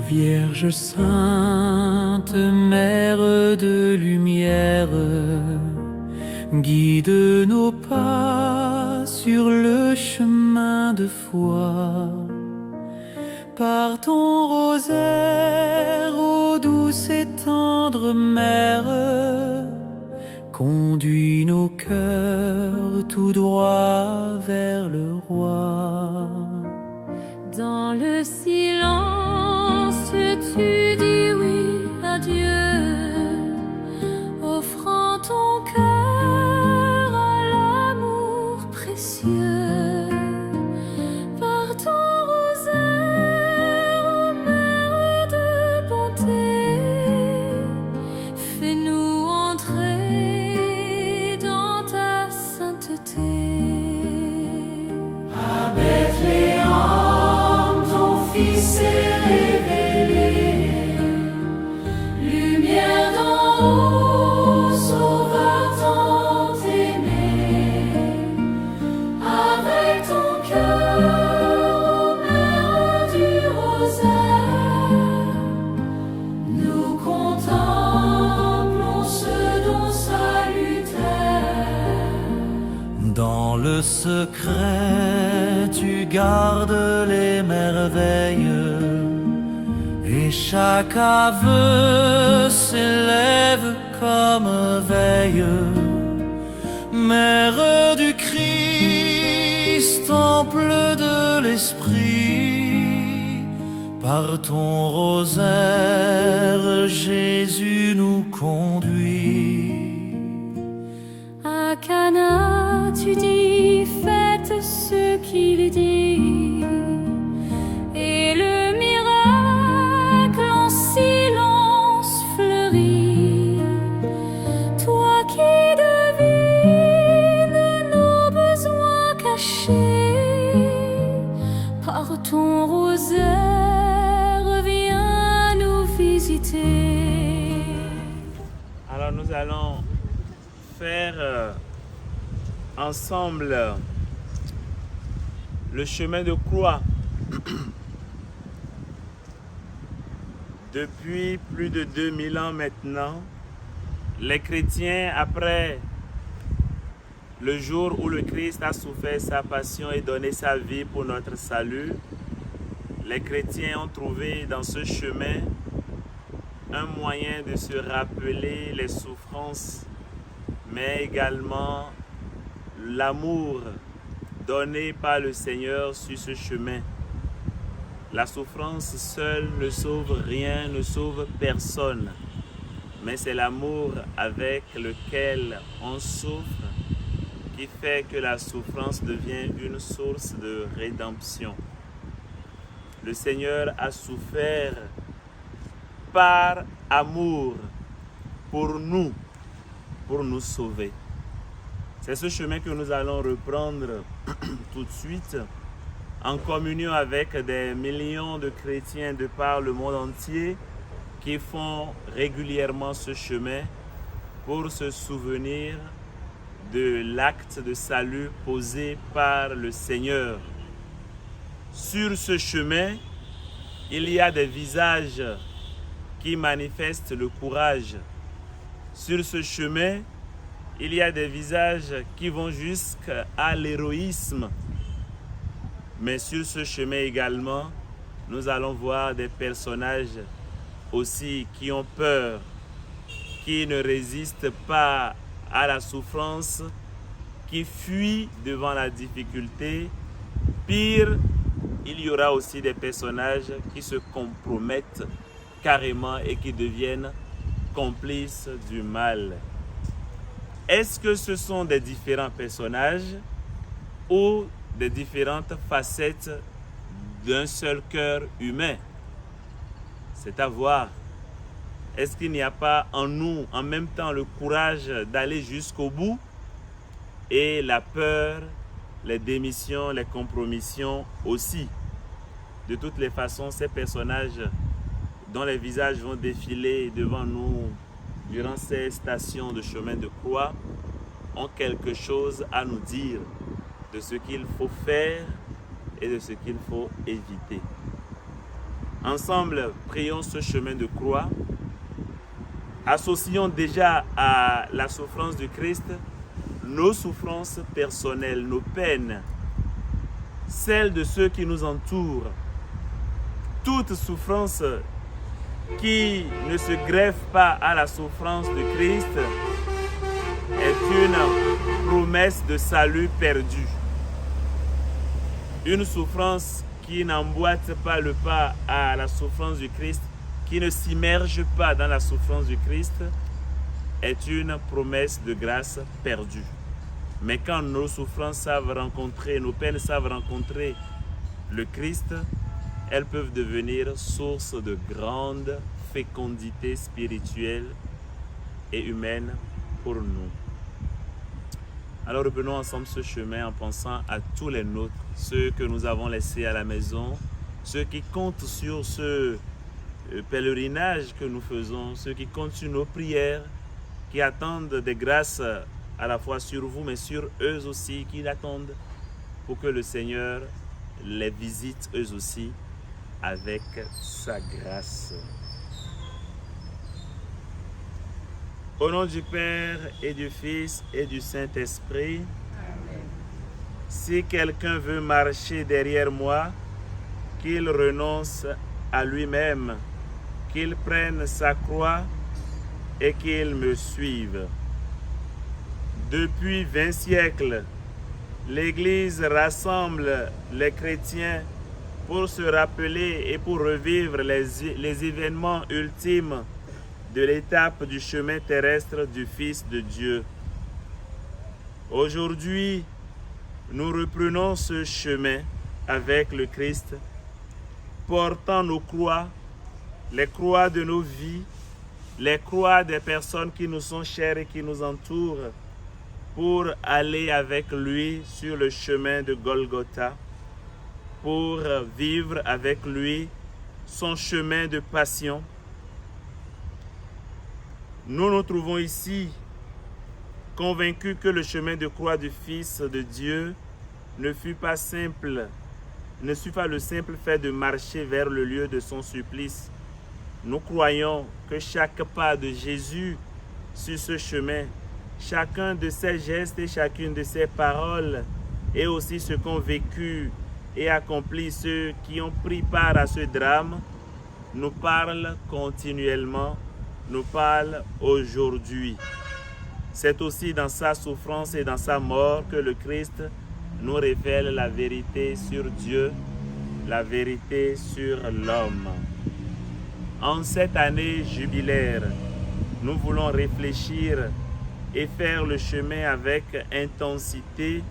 Vierge sainte, Mère de lumière, guide nos pas sur le chemin de foi. Par ton rosaire, ô douce et tendre Mère, conduis nos cœurs tout droit vers le roi. Dans le silence, tu dis oui à Dieu, offrant ton cœur à l'amour précieux. Par ton rosaire, ô Mère de bonté, fais-nous entrer dans ta sainteté. À Bethléem, ton Fils est révélé, lumière d'en haut, sauveur tant aimé. Avec ton cœur, ô Mère du rosaire, nous contemplons ce don salutaire. Dans le secret, tu gardes les merveilles, et chaque aveu s'élève comme veille. Mère du Christ, temple de l'Esprit, par ton rosaire, Jésus nous conduit. À Cana, tu dis, faites ce qu'il dit, et le miracle en silence fleurit. Toi qui devines nos besoins cachés, par ton rosaire, viens nous visiter. Alors nous allons faire ensemble le chemin de croix. Depuis plus de 2000 ans maintenant, les chrétiens, après le jour où le Christ a souffert sa passion et donné sa vie pour notre salut, les chrétiens ont trouvé dans ce chemin un moyen de se rappeler les souffrances, mais également l'amour donné par le Seigneur sur ce chemin. La souffrance seule ne sauve rien, ne sauve personne, mais c'est l'amour avec lequel on souffre qui fait que la souffrance devient une source de rédemption. Le Seigneur a souffert par amour pour nous sauver. C'est ce chemin que nous allons reprendre tout de suite en communion avec des millions de chrétiens de par le monde entier qui font régulièrement ce chemin pour se souvenir de l'acte de salut posé par le Seigneur. Sur ce chemin, il y a des visages qui manifestent le courage. Sur ce chemin, il y a des visages qui vont jusqu'à l'héroïsme. Mais sur ce chemin également, nous allons voir des personnages aussi qui ont peur, qui ne résistent pas à la souffrance, qui fuient devant la difficulté. Pire, il y aura aussi des personnages qui se compromettent carrément et qui deviennent complices du mal. Est-ce que ce sont des différents personnages ou des différentes facettes d'un seul cœur humain? C'est à voir. Est-ce qu'il n'y a pas en nous en même temps le courage d'aller jusqu'au bout et la peur, les démissions, les compromissions aussi? De toutes les façons, ces personnages dont les visages vont défiler devant nous durant ces stations de chemin de croix ont quelque chose à nous dire de ce qu'il faut faire et de ce qu'il faut éviter. Ensemble, prions ce chemin de croix. Associons déjà à la souffrance du Christ nos souffrances personnelles, nos peines, celles de ceux qui nous entourent. Toute souffrance qui ne se greffe pas à la souffrance de Christ est une promesse de salut perdu. Une souffrance qui n'emboîte pas le pas à la souffrance du Christ, qui ne s'immerge pas dans la souffrance du Christ, est une promesse de grâce perdue. Mais quand nos souffrances savent rencontrer, nos peines savent rencontrer le Christ, elles peuvent devenir source de grande fécondité spirituelle et humaine pour nous. Alors reprenons ensemble ce chemin en pensant à tous les nôtres, ceux que nous avons laissés à la maison, ceux qui comptent sur ce pèlerinage que nous faisons, ceux qui comptent sur nos prières, qui attendent des grâces à la fois sur vous, mais sur eux aussi, qui attendent pour que le Seigneur les visite eux aussi avec sa grâce. Au nom du Père et du Fils et du Saint-Esprit, si quelqu'un veut marcher derrière moi, qu'il renonce à lui-même, qu'il prenne sa croix et qu'il me suive. Depuis 20 siècles, l'Église rassemble les chrétiens pour se rappeler et pour revivre les événements ultimes de l'étape du chemin terrestre du Fils de Dieu. Aujourd'hui, nous reprenons ce chemin avec le Christ, portant nos croix, les croix de nos vies, les croix des personnes qui nous sont chères et qui nous entourent, pour aller avec lui sur le chemin de Golgotha, pour vivre avec lui son chemin de passion. Nous nous trouvons ici convaincus que le chemin de croix du Fils de Dieu ne fut pas le simple fait de marcher vers le lieu de son supplice. Nous croyons que chaque pas de Jésus sur ce chemin, chacun de ses gestes et chacune de ses paroles, et aussi ce qu'ont vécu et accompli ceux qui ont pris part à ce drame, nous parle continuellement, nous parle aujourd'hui. C'est aussi dans sa souffrance et dans sa mort que le Christ nous révèle la vérité sur Dieu, la vérité sur l'homme. En cette année jubilaire, nous voulons réfléchir et faire le chemin avec intensité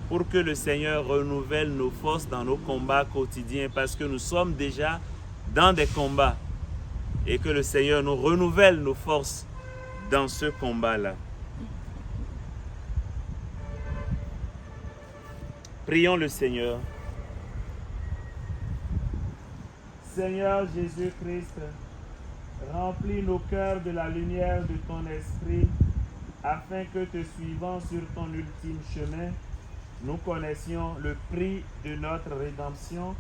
pour que le Seigneur renouvelle nos forces dans nos combats quotidiens, parce que nous sommes déjà dans des combats et que le Seigneur nous renouvelle nos forces dans ce combat-là. Prions le Seigneur. Seigneur Jésus-Christ, remplis nos cœurs de la lumière de ton esprit, afin que te suivant sur ton ultime chemin, nous connaissions le prix de notre rédemption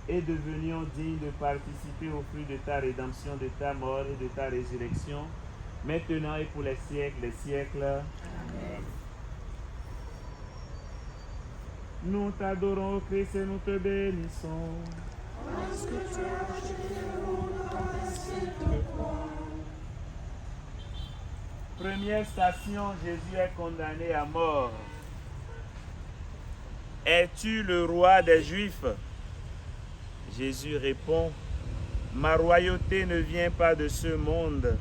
et devenions dignes de participer au fruit de ta rédemption, de ta mort et de ta résurrection, maintenant et pour les siècles des siècles. Amen. Nous t'adorons, Christ, et nous te bénissons. Parce que tu as acheté le monde en ainsi de croix. Première station, Jésus est condamné à mort. Es-tu le roi des Juifs? Jésus répond, ma royauté ne vient pas de ce monde.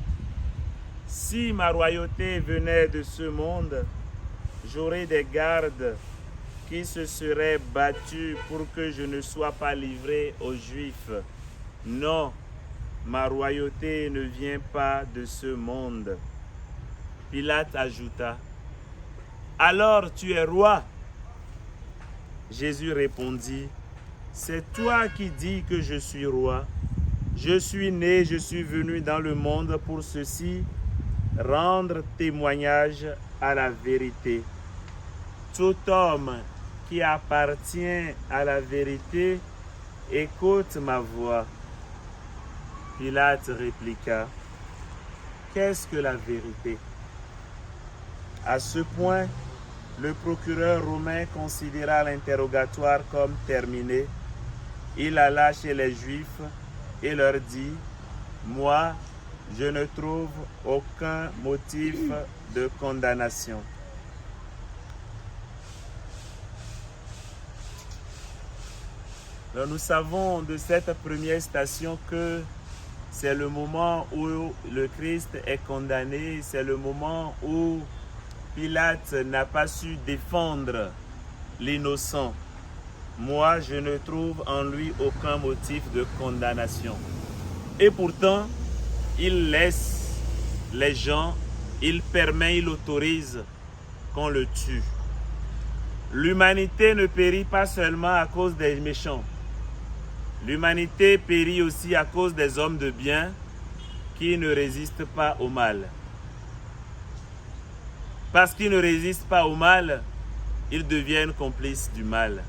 Si ma royauté venait de ce monde, j'aurais des gardes qui se seraient battus pour que je ne sois pas livré aux Juifs. Non, ma royauté ne vient pas de ce monde. Pilate ajouta, alors tu es roi? Jésus répondit, c'est toi qui dis que je suis roi. Je suis né, je suis venu dans le monde pour ceci, rendre témoignage à la vérité. Tout homme qui appartient à la vérité écoute ma voix. Pilate répliqua, qu'est-ce que la vérité? À ce point, le procureur romain considéra l'interrogatoire comme terminé. Il alla chez les Juifs et leur dit, moi, je ne trouve aucun motif de condamnation. Alors, nous savons de cette première station que c'est le moment où le Christ est condamné, c'est le moment où Pilate n'a pas su défendre l'innocent. Moi, je ne trouve en lui aucun motif de condamnation. Et pourtant, il laisse les gens, il permet, il autorise qu'on le tue. L'humanité ne périt pas seulement à cause des méchants. L'humanité périt aussi à cause des hommes de bien qui ne résistent pas au mal. Parce qu'ils ne résistent pas au mal, ils deviennent complices du mal.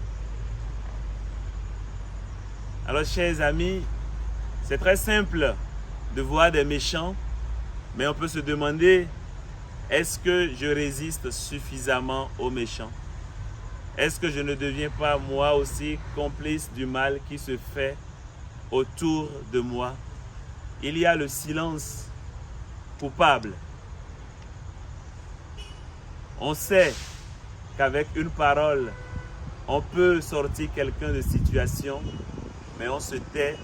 Alors, chers amis, c'est très simple de voir des méchants, mais on peut se demander, est-ce que je résiste suffisamment aux méchants? Est-ce que je ne deviens pas moi aussi complice du mal qui se fait autour de moi? Il y a le silence coupable. On sait qu'avec une parole, on peut sortir quelqu'un de situation, mais on se tait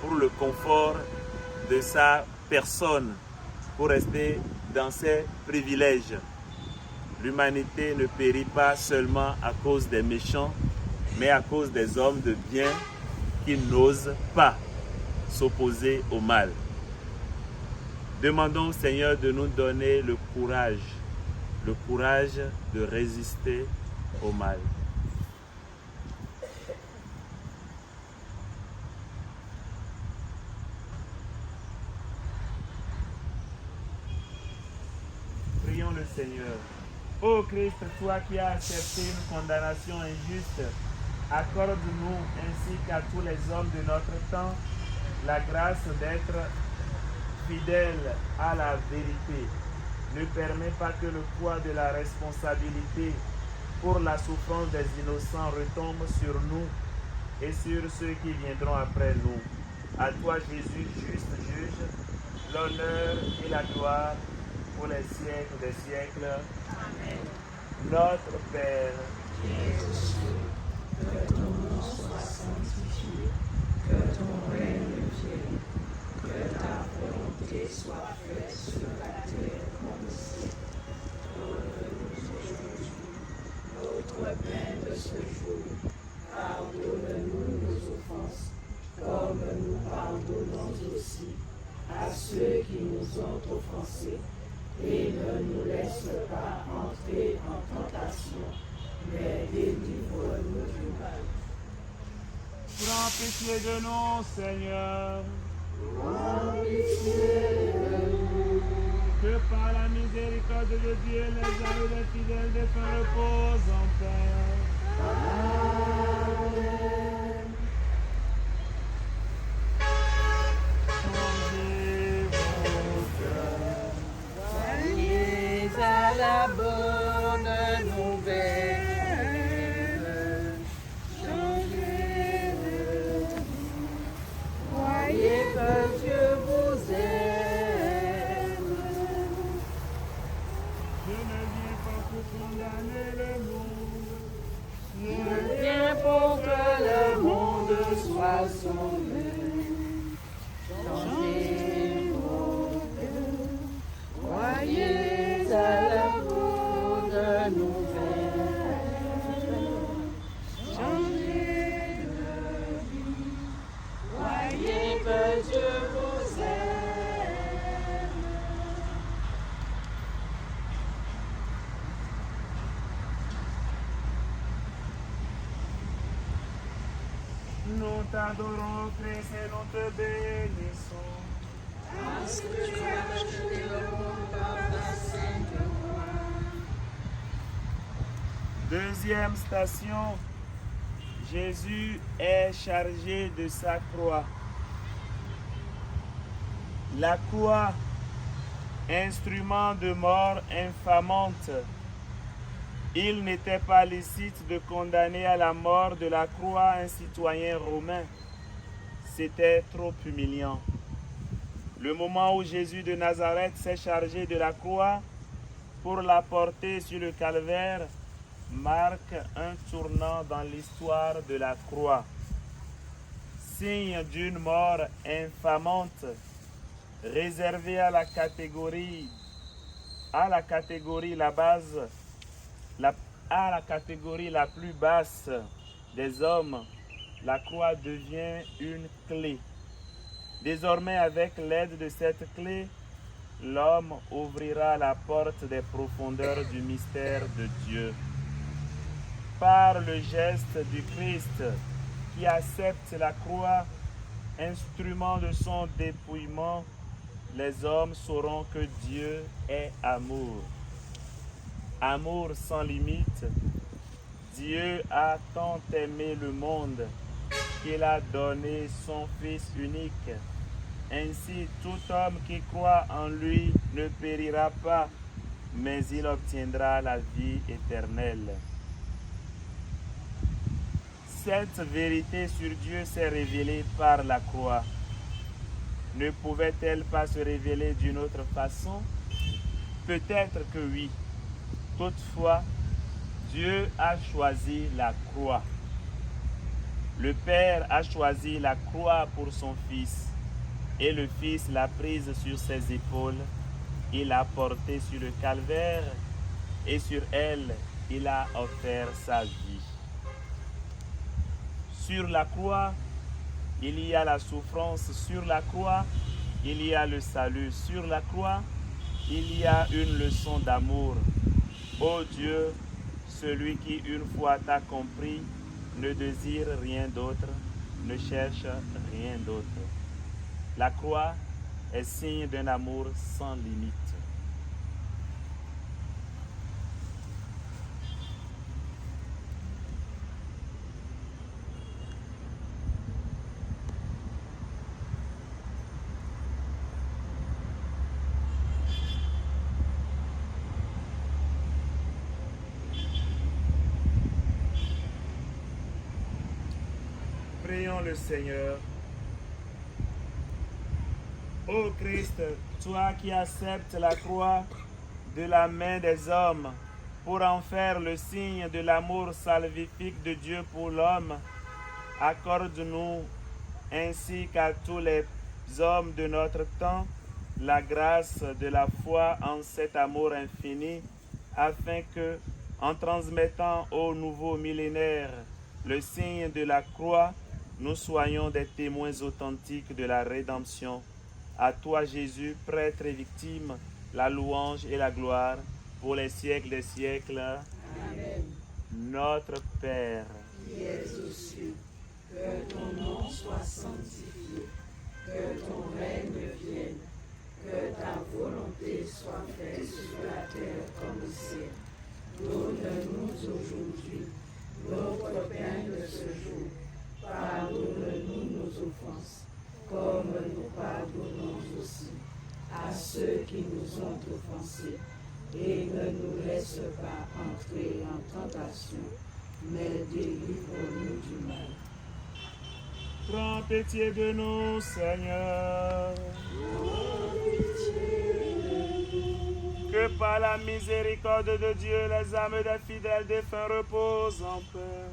pour le confort de sa personne, pour rester dans ses privilèges. L'humanité ne périt pas seulement à cause des méchants, mais à cause des hommes de bien qui n'osent pas s'opposer au mal. Demandons au Seigneur de nous donner le courage de résister au mal. Prions le Seigneur. Ô Christ, toi qui as accepté une condamnation injuste, accorde-nous ainsi qu'à tous les hommes de notre temps la grâce d'être fidèles à la vérité. Ne permets pas que le poids de la responsabilité pour la souffrance des innocents retombe sur nous et sur ceux qui viendront après nous. À toi, Jésus, juste juge, l'honneur et la gloire pour les siècles des siècles. Amen. Notre Père, qui es aux cieux, que ton nom soit sanctifié, que ton règne vienne, que ta volonté soit faite sur la terre comme ici. Donne-nous aujourd'hui notre pain de ce jour. Pardonne-nous nos offenses, comme nous pardonnons aussi à ceux qui nous ont offensés. Et ne nous laisse pas entrer en tentation, mais délivre-nous du mal. prends pitié de nous, Seigneur. Prends pitié de nous. Que par la miséricorde de Dieu, les âmes des fidèles défunts reposent en paix. Amen. À la bonne nouvelle, changez de vie, croyez que Dieu vous aime. Je ne viens pas pour condamner le monde. Je viens pour que le monde soit sauvé. Changez vos cœurs, croyez à la bonne nouvelle. Changez de vie, croyez que Dieu vous aime. Nous t'adorons, Christ, et nous te bénissons. Parce que tu as acheté le monde par ta sainte croix. Deuxième station, Jésus est chargé de sa croix. La croix, instrument de mort infamante. Il n'était pas licite de condamner à la mort de la croix un citoyen romain. C'était trop humiliant. Le moment où Jésus de Nazareth s'est chargé de la croix pour la porter sur le calvaire marque un tournant dans l'histoire de la croix. Signe d'une mort infamante, réservée à la catégorie la plus basse des hommes, la croix devient une clé. Désormais, avec l'aide de cette clé, l'homme ouvrira la porte des profondeurs du mystère de Dieu. Par le geste du Christ qui accepte la croix, instrument de son dépouillement, les hommes sauront que Dieu est amour. Amour sans limite. Dieu a tant aimé le monde qu'il a donné son Fils unique. Ainsi, tout homme qui croit en lui ne périra pas, mais il obtiendra la vie éternelle. Cette vérité sur Dieu s'est révélée par la croix. Ne pouvait-elle pas se révéler d'une autre façon? Peut-être que oui. Toutefois, Dieu a choisi la croix. Le Père a choisi la croix pour son Fils, et le Fils l'a prise sur ses épaules. Il l'a portée sur le calvaire, et sur elle, il a offert sa vie. Sur la croix, il y a la souffrance. Sur la croix, il y a le salut. Sur la croix, il y a une leçon d'amour. Ô Dieu, celui qui une fois t'a compris, ne désire rien d'autre, ne cherche rien d'autre. La croix est signe d'un amour sans limite. Prions le Seigneur. Ô Christ, toi qui acceptes la croix de la main des hommes pour en faire le signe de l'amour salvifique de Dieu pour l'homme, accorde-nous ainsi qu'à tous les hommes de notre temps la grâce de la foi en cet amour infini, afin que, en transmettant au nouveau millénaire le signe de la croix, nous soyons des témoins authentiques de la rédemption. À toi, Jésus, prêtre et victime, la louange et la gloire pour les siècles des siècles. Amen. Notre Père, Qui es aux cieux, que ton nom soit sanctifié, que ton règne vienne, que ta volonté soit faite sur la terre comme au ciel. Donne-nous aujourd'hui notre pain de ce jour. Pardonne-nous nos offenses, comme nous pardonnons aussi à ceux qui nous ont offensés. Et ne nous laisse pas entrer en tentation, mais délivre-nous du mal. prends pitié de nous, Seigneur. Que par la miséricorde de Dieu, les âmes des fidèles défunts reposent en paix.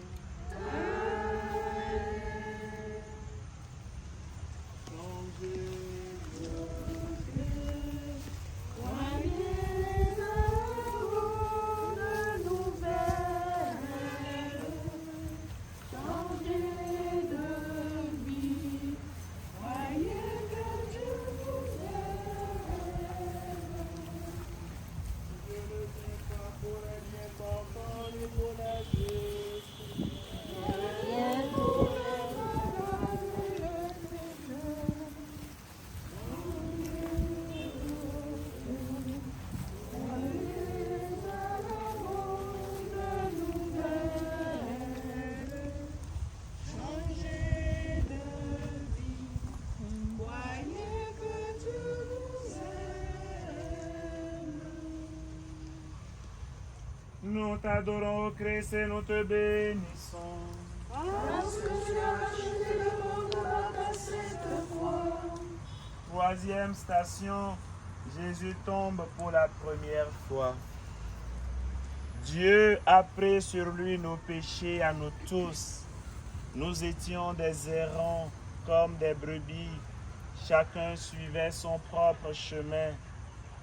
nous t'adorons, ô Christ, et nous te bénissons. Parce que tu as racheté le monde par ta sainte foi. Troisième station, Jésus tombe pour la première fois. Dieu a pris sur lui nos péchés à nous tous. Nous étions des errants comme des brebis. Chacun suivait son propre chemin.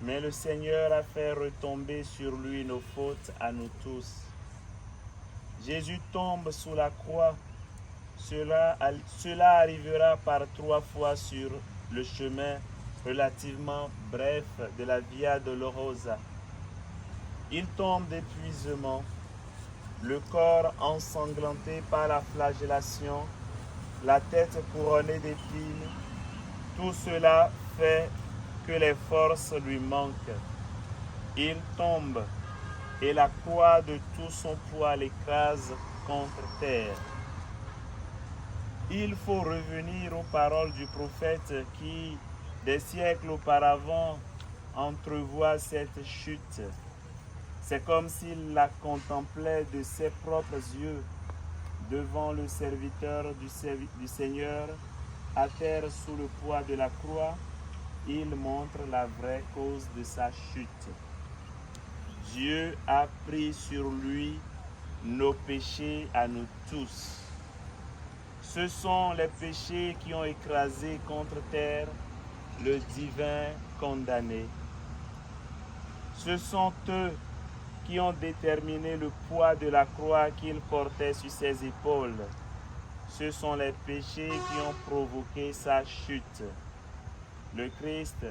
Mais le Seigneur a fait retomber sur lui nos fautes à nous tous. Jésus tombe sous la croix. Cela arrivera par 3 fois sur le chemin relativement bref de la Via Dolorosa. Il tombe d'épuisement, le corps ensanglanté par la flagellation, la tête couronnée d'épines. Tout cela fait que les forces lui manquent. Il tombe et la croix de tout son poids l'écrase contre terre. Il faut revenir aux paroles du prophète qui, des siècles auparavant, entrevoit cette chute. C'est comme s'il la contemplait de ses propres yeux devant le serviteur du Seigneur, à terre sous le poids de la croix. Il montre la vraie cause de sa chute. Dieu a pris sur lui nos péchés à nous tous. Ce sont les péchés qui ont écrasé contre terre le divin condamné. Ce sont eux qui ont déterminé le poids de la croix qu'il portait sur ses épaules. Ce sont les péchés qui ont provoqué sa chute. Le Christ,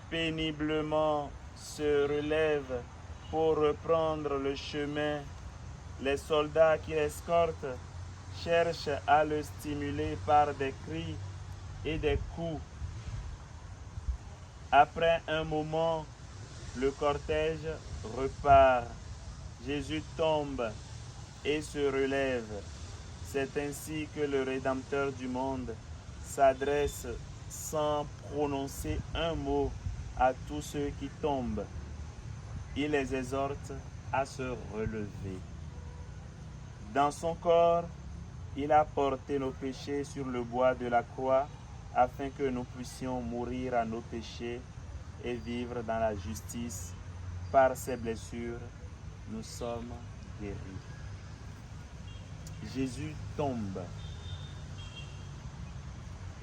péniblement, se relève pour reprendre le chemin. Les soldats qui l'escortent cherchent à le stimuler par des cris et des coups. Après un moment, le cortège repart. Jésus tombe et se relève. C'est ainsi que le Rédempteur du monde s'adresse sans prononcer un mot à tous ceux qui tombent. Il les exhorte à se relever. Dans son corps, il a porté nos péchés sur le bois de la croix afin que nous puissions mourir à nos péchés et vivre dans la justice. Par ses blessures, nous sommes guéris. Jésus tombe.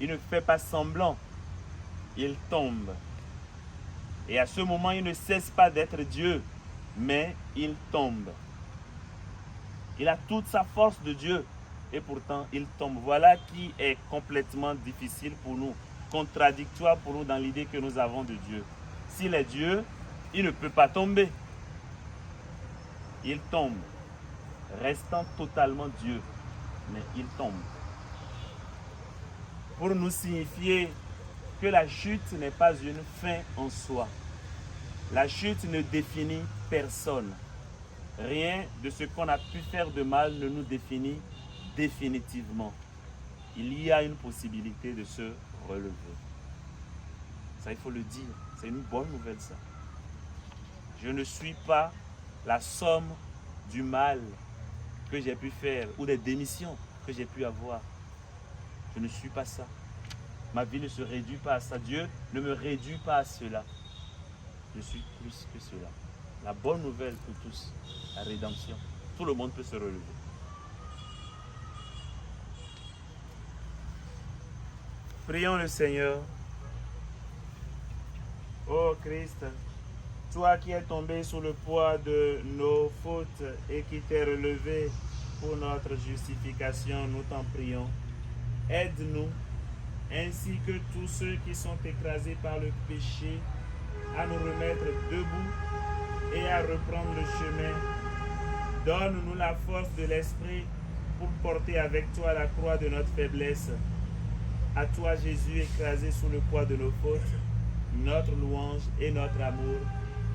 Il ne fait pas semblant, il tombe. Et à ce moment, il ne cesse pas d'être Dieu, mais il tombe. Il a toute sa force de Dieu et pourtant il tombe. Voilà qui est complètement difficile pour nous, contradictoire pour nous dans l'idée que nous avons de Dieu. S'il est Dieu, il ne peut pas tomber. Il tombe, restant totalement Dieu, mais il tombe. Pour nous signifier que la chute n'est pas une fin en soi. La chute ne définit personne. Rien de ce qu'on a pu faire de mal ne nous définit définitivement. Il y a une possibilité de se relever. Ça, il faut le dire. C'est une bonne nouvelle, ça. Je ne suis pas la somme du mal que j'ai pu faire ou des démissions que j'ai pu avoir. Je ne suis pas ça. Ma vie ne se réduit pas à ça. Dieu ne me réduit pas à cela. Je suis plus que cela. La bonne nouvelle pour tous, la rédemption. Tout le monde peut se relever. Prions le Seigneur. Ô Christ, toi qui es tombé sous le poids de nos fautes et qui t'es relevé pour notre justification, nous t'en prions. Aide-nous, ainsi que tous ceux qui sont écrasés par le péché, à nous remettre debout et à reprendre le chemin. Donne-nous la force de l'esprit pour porter avec toi la croix de notre faiblesse. À toi, Jésus, écrasé sous le poids de nos fautes, notre louange et notre amour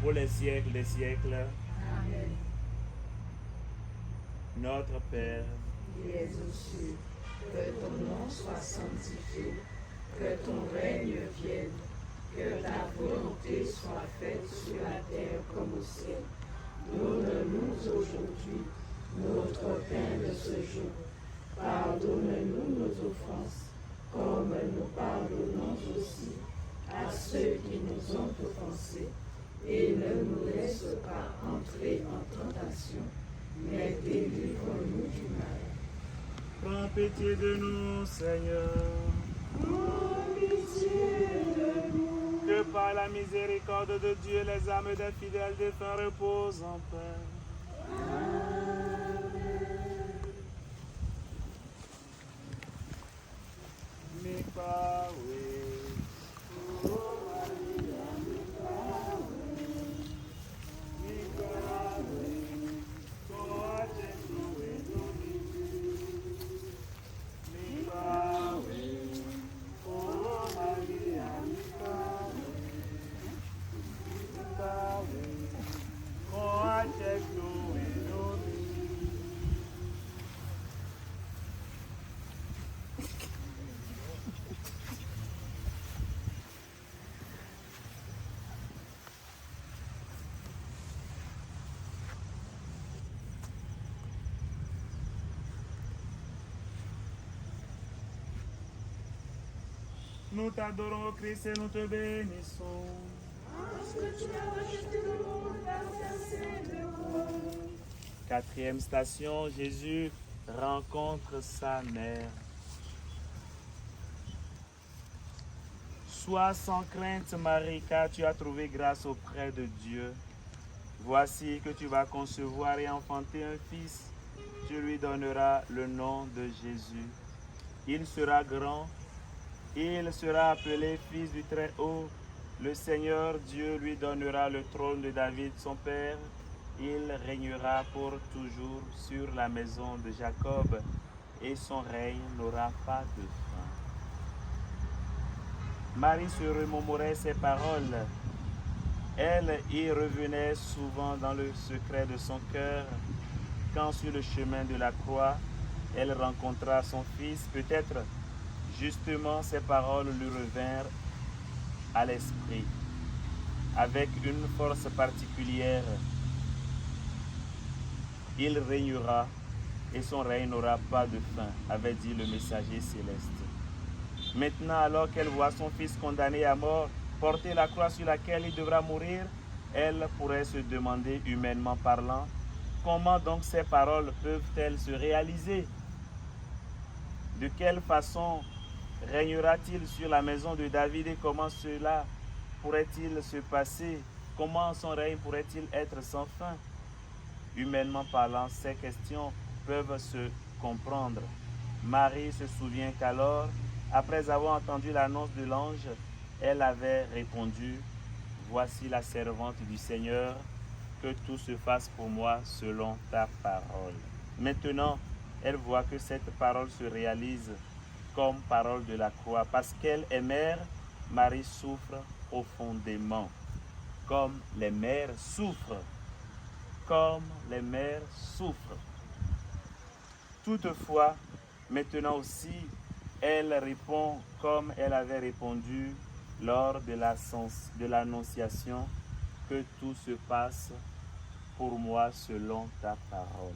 pour les siècles des siècles. Amen. Notre Père, Qui es aux cieux, que ton nom soit sanctifié, que ton règne vienne, que ta volonté soit faite sur la terre comme au ciel. Donne-nous aujourd'hui notre pain de ce jour. Pardonne-nous nos offenses, comme nous pardonnons aussi à ceux qui nous ont offensés. Et ne nous laisse pas entrer en tentation, mais délivre-nous du mal. Prends pitié de nous, Seigneur. Prends pitié de nous. Que par la miséricorde de Dieu, les âmes des fidèles défunts reposent en paix. Nous t'adorons, Christ, et nous te bénissons. Parce que tu as rejeté le monde par ta sainte croix. Quatrième station, Jésus rencontre sa mère. Sois sans crainte, Marie, car tu as trouvé grâce auprès de Dieu. Voici que tu vas concevoir et enfanter un fils. Tu lui donneras le nom de Jésus. Il sera grand. Il sera appelé fils du Très-Haut. Le Seigneur Dieu lui donnera le trône de David, son père. Il régnera pour toujours sur la maison de Jacob et son règne n'aura pas de fin. Marie se remémorait ces paroles. Elle y revenait souvent dans le secret de son cœur. Quand sur le chemin de la croix, elle rencontra son fils, peut-être justement, ces paroles lui revinrent à l'esprit avec une force particulière. Il régnera et son règne n'aura pas de fin, avait dit le messager céleste. Maintenant, alors qu'elle voit son fils condamné à mort, porter la croix sur laquelle il devra mourir, elle pourrait se demander, humainement parlant, comment donc ces paroles peuvent-elles se réaliser? De quelle façon régnera-t-il sur la maison de David et comment cela pourrait-il se passer? Comment son règne pourrait-il être sans fin? Humainement parlant, ces questions peuvent se comprendre. Marie se souvient qu'alors, après avoir entendu l'annonce de l'ange, elle avait répondu « Voici la servante du Seigneur, que tout se fasse pour moi selon ta parole. » Maintenant, elle voit que cette parole se réalise comme parole de la croix. Parce qu'elle est mère, Marie souffre profondément. Comme les mères souffrent. Comme les mères souffrent. Toutefois, maintenant aussi, elle répond comme elle avait répondu lors de l'annonciation, que tout se passe pour moi selon ta parole.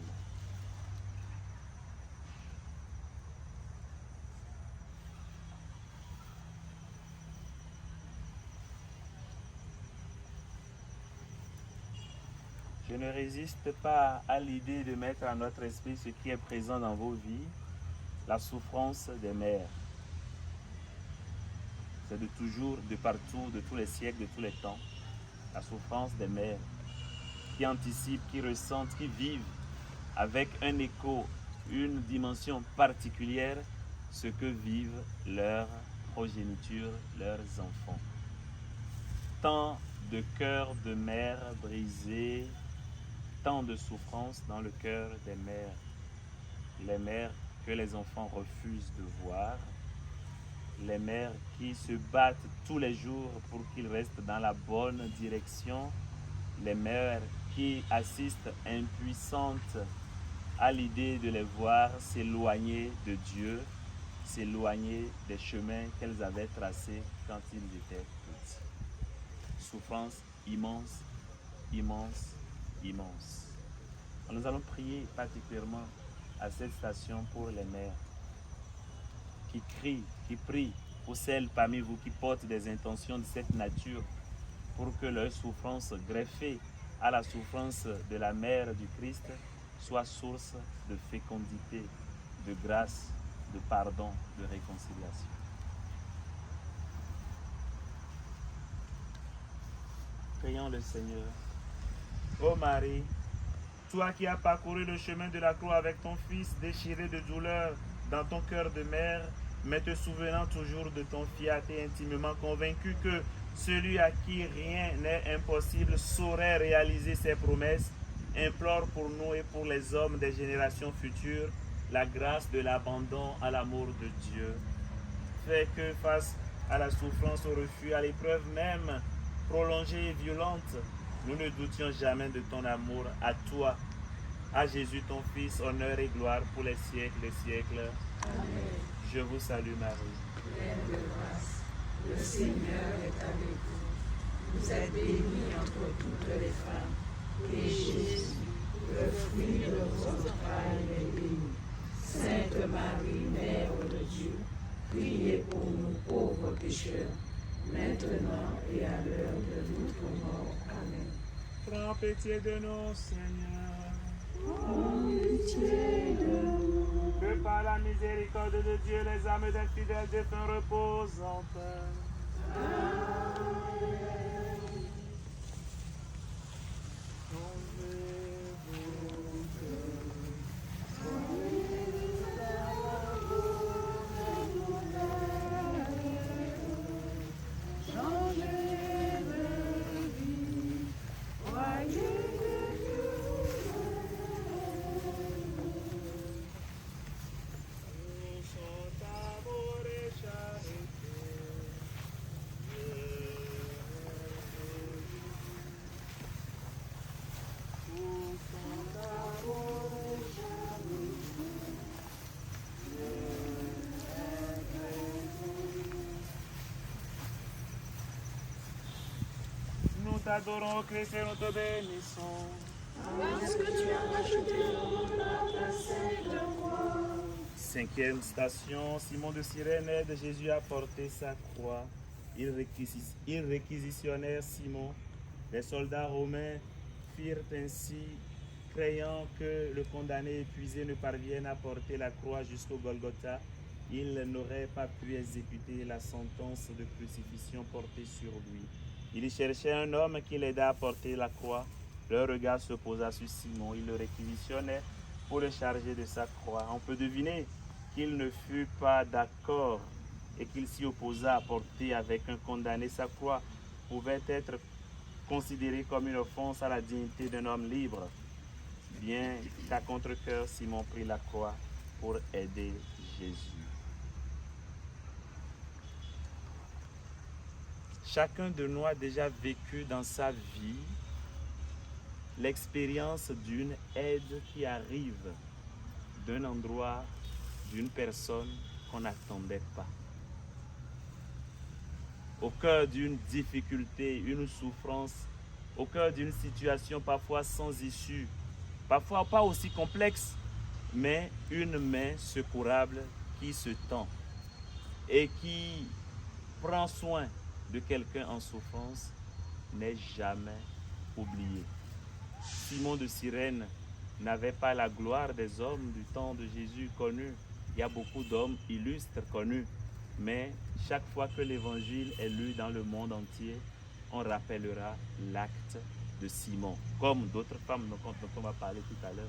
Je ne résiste pas à l'idée de mettre à notre esprit ce qui est présent dans vos vies, la souffrance des mères. C'est de toujours, de partout, de tous les siècles, de tous les temps. La souffrance des mères qui anticipent, qui ressentent, qui vivent avec un écho, une dimension particulière, ce que vivent leurs progéniture, leurs enfants. Tant de cœurs de mères brisés, tant de souffrance dans le cœur des mères. Les mères que les enfants refusent de voir, les mères qui se battent tous les jours pour qu'ils restent dans la bonne direction, les mères qui assistent impuissantes à l'idée de les voir s'éloigner de Dieu, s'éloigner des chemins qu'elles avaient tracés quand ils étaient petits. Souffrance immense, immense, immense. Nous allons prier particulièrement à cette station pour les mères qui crient, qui prient pour celles parmi vous qui portent des intentions de cette nature pour que leur souffrance greffée à la souffrance de la mère du Christ soit source de fécondité, de grâce, de pardon, de réconciliation. Prions le Seigneur. Ô Marie, toi qui as parcouru le chemin de la croix avec ton Fils déchiré de douleur dans ton cœur de mère, mais te souvenant toujours de ton fiat et intimement convaincu que celui à qui rien n'est impossible saurait réaliser ses promesses, implore pour nous et pour les hommes des générations futures la grâce de l'abandon à l'amour de Dieu. Fais que face à la souffrance, au refus, à l'épreuve même prolongée et violente, nous ne doutions jamais de ton amour à toi, à Jésus ton Fils, honneur et gloire pour les siècles des siècles. Amen. Je vous salue Marie. Pleine de grâce, le Seigneur est avec vous. Vous êtes bénie entre toutes les femmes, et Jésus, le fruit de vos entrailles, est béni. Sainte Marie, Mère de Dieu, priez pour nous pauvres pécheurs, maintenant et à l'heure de notre mort. Amen. Prends pitié de nous, Seigneur. Prends pitié de nous. Que par la miséricorde de Dieu, les âmes des fidèles défunts reposent en paix. Nous t'adorons, Christ, et nous te bénissons. Parce que tu as racheté notre sainte croix. Cinquième station, Simon de Cyrène aide Jésus à porter sa croix. Ils réquisitionnèrent Simon. Les soldats romains firent ainsi, craignant que le condamné épuisé ne parvienne à porter la croix jusqu'au Golgotha. Ils n'auraient pas pu exécuter la sentence de crucifixion portée sur lui. Ils cherchaient un homme qui l'aidât à porter la croix. Leur regard se posa sur Simon. Ils le réquisitionnaient pour le charger de sa croix. On peut deviner qu'il ne fut pas d'accord et qu'il s'y opposa à porter avec un condamné sa croix pouvait être considéré comme une offense à la dignité d'un homme libre. Bien qu'à contre-cœur, Simon prit la croix pour aider Jésus. Chacun de nous a déjà vécu dans sa vie l'expérience d'une aide qui arrive d'un endroit, d'une personne qu'on n'attendait pas. Au cœur d'une difficulté, une souffrance, au cœur d'une situation parfois sans issue, parfois pas aussi complexe, mais une main secourable qui se tend et qui prend soin de quelqu'un en souffrance n'est jamais oublié. Simon de Cyrène n'avait pas la gloire des hommes du temps de Jésus connus. Il y a beaucoup d'hommes illustres connus, mais chaque fois que l'évangile est lu dans le monde entier, on rappellera l'acte de Simon, comme d'autres femmes dont on va parler tout à l'heure.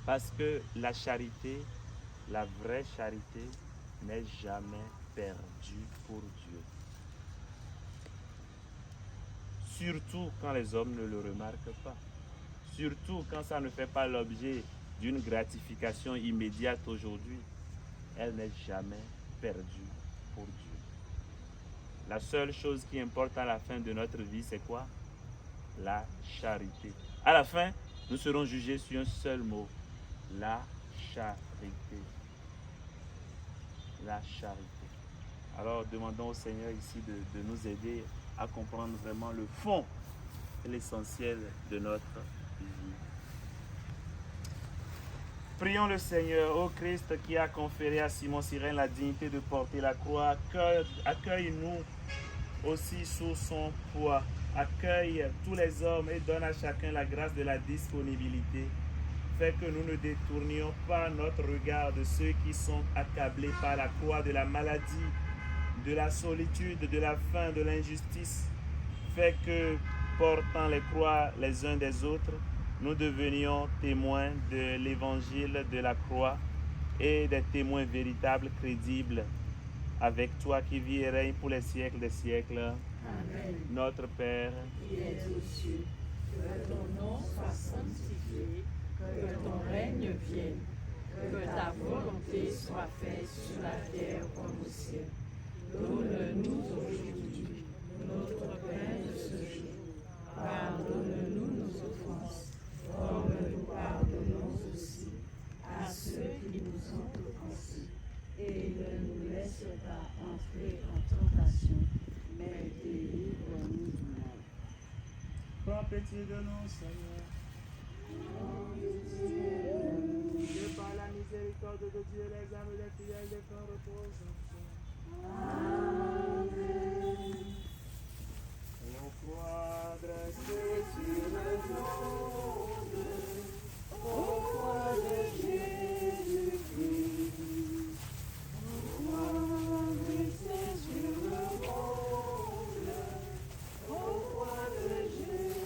Parce que la charité, la vraie charité, n'est jamais perdue pour Dieu. Surtout quand les hommes ne le remarquent pas. Surtout quand ça ne fait pas l'objet d'une gratification immédiate aujourd'hui. Elle n'est jamais perdue pour Dieu. La seule chose qui importe à la fin de notre vie, c'est quoi? La charité. À la fin, nous serons jugés sur un seul mot. La charité. La charité. Alors demandons au Seigneur ici de nous aider à comprendre vraiment le fond et l'essentiel de notre vie. Prions le Seigneur, ô Christ, qui a conféré à Simon Cyrène la dignité de porter la croix. Accueille-nous aussi sous son poids. Accueille tous les hommes et donne à chacun la grâce de la disponibilité. Fais que nous ne détournions pas notre regard de ceux qui sont accablés par la croix de la maladie, de la solitude, de la faim, de l'injustice. Fais que, portant les croix les uns des autres, nous devenions témoins de l'évangile de la croix et des témoins véritables, crédibles, avec toi qui vis et règne pour les siècles des siècles. Amen. Notre Père, Qui es aux cieux, que ton nom soit sanctifié, que ton règne vienne, que ta volonté soit faite sur la terre comme au ciel. Donne-nous aujourd'hui notre pain de ce jour. Pardonne-nous nos offenses, comme nous pardonnons aussi à ceux qui nous ont offensés. Et ne nous laisse pas entrer en tentation, mais délivre-nous du mal. prends pitié de nous, Seigneur. Que par la miséricorde de Dieu, les âmes des fidèles des frères reposent en paix. Au croix dressée sur le monde, Au croix de Jésus-Christ, au croix dressée sur le monde, au croix de Jésus-Christ.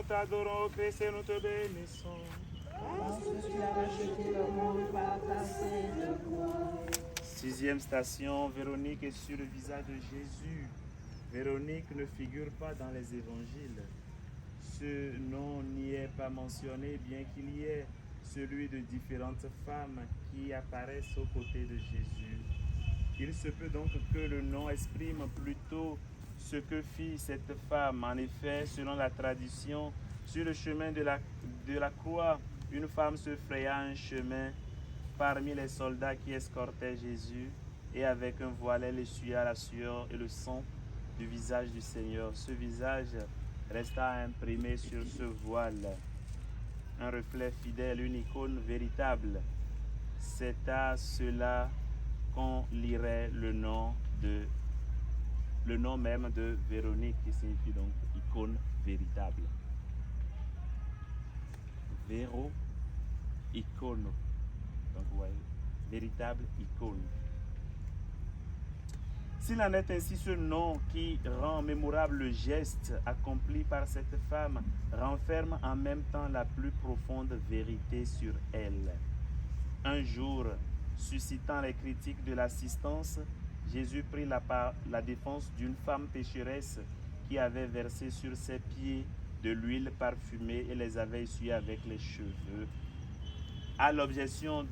nous t'adorons, ô Christ, et nous te bénissons. Parce que tu as rejeté le monde par ta sainte croix. 6e station, Véronique est sur le visage de Jésus. Véronique ne figure pas dans les évangiles. Ce nom n'y est pas mentionné, bien qu'il y ait celui de différentes femmes qui apparaissent aux côtés de Jésus. Il se peut donc que le nom exprime plutôt ce que fit cette femme. En effet, selon la tradition, sur le chemin de la croix, une femme se fraya un chemin parmi les soldats qui escortaient Jésus, et avec un voile, elle essuya la sueur et le sang du visage du Seigneur. Ce visage resta imprimé sur ce voile, un reflet fidèle, une icône véritable. C'est à cela qu'on lirait le nom même de Véronique, qui signifie donc icône véritable. Véro, icône. Donc vous voyez, véritable icône. S'il en est ainsi, ce nom qui rend mémorable le geste accompli par cette femme renferme en même temps la plus profonde vérité sur elle. Un jour, suscitant les critiques de l'assistance, Jésus prit la défense d'une femme pécheresse qui avait versé sur ses pieds de l'huile parfumée et les avait essuyés avec les cheveux. À l'objection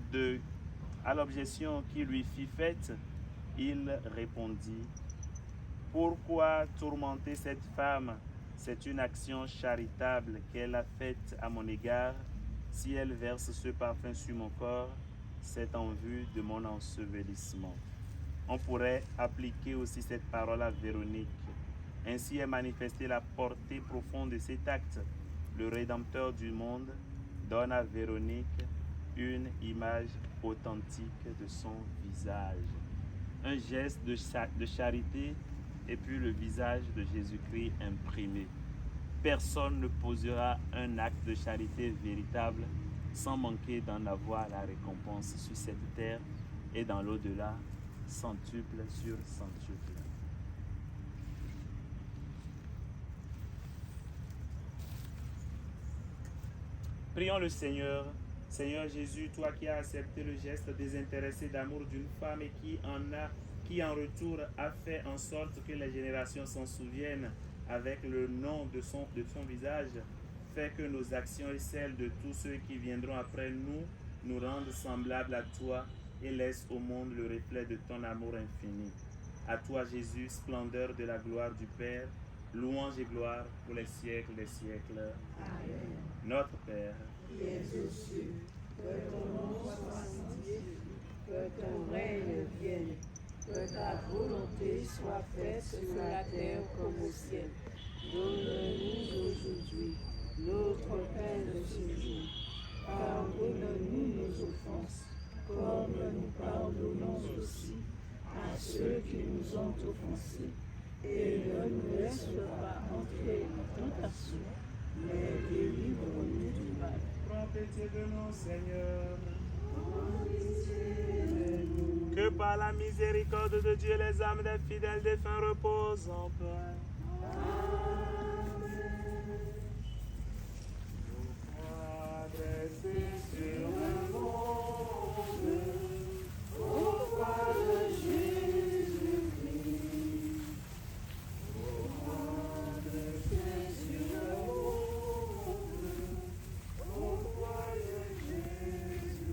qui lui fit faite, il répondit: « Pourquoi tourmenter cette femme? C'est une action charitable qu'elle a faite à mon égard. Si elle verse ce parfum sur mon corps, c'est en vue de mon ensevelissement. » On pourrait appliquer aussi cette parole à Véronique. Ainsi est manifestée la portée profonde de cet acte. Le Rédempteur du monde donne à Véronique une image authentique de son visage. Un geste de charité et puis le visage de Jésus-Christ imprimé. Personne ne posera un acte de charité véritable sans manquer d'en avoir la récompense sur cette terre et dans l'au-delà, centuple sur centuple. Prions le Seigneur. Seigneur Jésus, toi qui as accepté le geste désintéressé d'amour d'une femme et qui en retour a fait en sorte que les générations s'en souviennent avec le nom de son visage, fais que nos actions et celles de tous ceux qui viendront après nous rendent semblables à toi et laisse au monde le reflet de ton amour infini. À toi Jésus, splendeur de la gloire du Père, louange et gloire pour les siècles des siècles. Amen. Notre Père, Qui es aux cieux, que ton nom soit sanctifié, que ton règne vienne, que ta volonté soit faite sur la terre comme au ciel. Donne-nous aujourd'hui notre pain de ce jour. Pardonne-nous nos offenses, comme nous pardonnons aussi à ceux qui nous ont offensés. Et ne nous laisse pas entrer en tentation, mais délivre-nous du mal. prends pitié de nous, Seigneur. Que par la miséricorde de Dieu, les âmes des fidèles défunts reposent en paix. Adressé sur le monde, au roi de Jésus-Christ. Au roi adressé sur le monde, au roi de Jésus-Christ.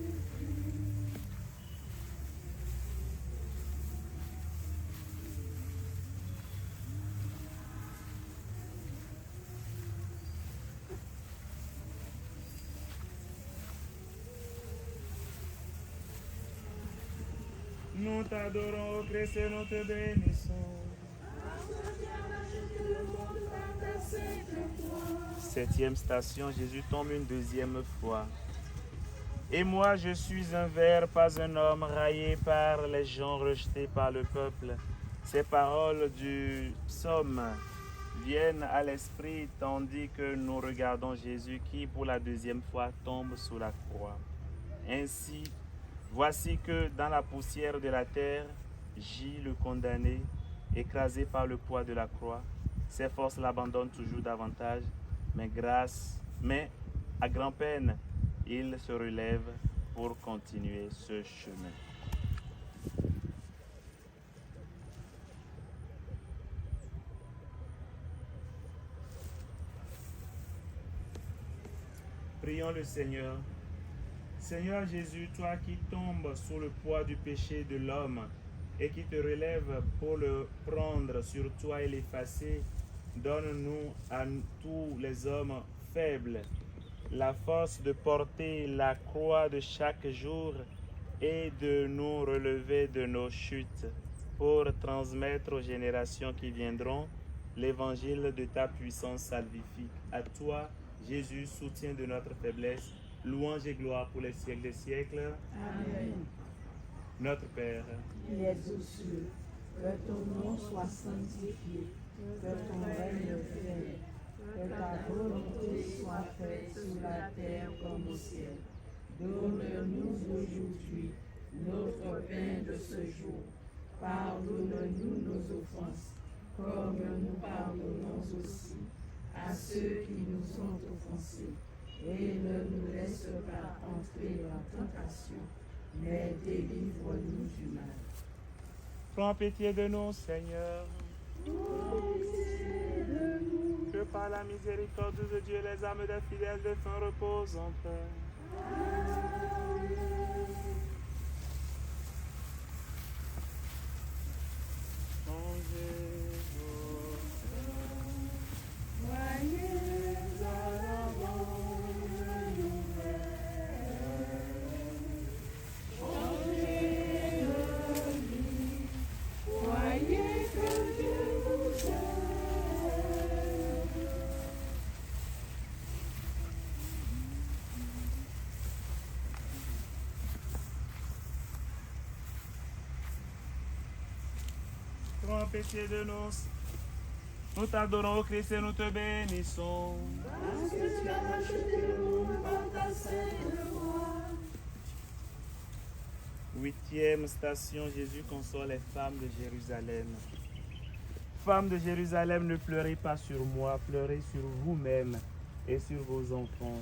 Nous t'adorons, ô Christ, et nous te bénissons. Septième station, Jésus tombe une deuxième fois. Et moi, je suis un ver, pas un homme, raillé par les gens, rejeté par le peuple. Ces paroles du psaume viennent à l'esprit tandis que nous regardons Jésus qui, pour la deuxième fois, tombe sous la croix. Ainsi, voici que dans la poussière de la terre, gît le condamné, écrasé par le poids de la croix. Ses forces l'abandonnent toujours davantage, mais à grand-peine, il se relève pour continuer ce chemin. Prions le Seigneur. Seigneur Jésus, toi qui tombes sous le poids du péché de l'homme et qui te relèves pour le prendre sur toi et l'effacer, donne-nous à tous les hommes faibles la force de porter la croix de chaque jour et de nous relever de nos chutes pour transmettre aux générations qui viendront l'évangile de ta puissance salvifique. À toi, Jésus, soutien de notre faiblesse, louange et gloire pour les siècles des siècles. Amen. Notre Père, Qui es aux cieux, que ton nom soit sanctifié, que ton règne vienne, que ta volonté soit faite sur la terre comme au ciel. Donne-nous aujourd'hui notre pain de ce jour. Pardonne-nous nos offenses, comme nous pardonnons aussi à ceux qui nous ont offensés. Et ne nous laisse pas entrer en tentation, mais délivre-nous du mal. prends pitié de nous, Seigneur. Que par la miséricorde de Dieu, les âmes des fidèles défunts reposent en paix. Changez vos Voyez à la bonne nouvelle, changez de vie, voyez que Dieu vous aime. prends pitié de nous. Nous t'adorons, Christ, et nous te bénissons. Parce que tu as racheté le monde par ta sainte croix. Huitième station, Jésus console les femmes de Jérusalem. Femmes de Jérusalem, ne pleurez pas sur moi, pleurez sur vous-même et sur vos enfants.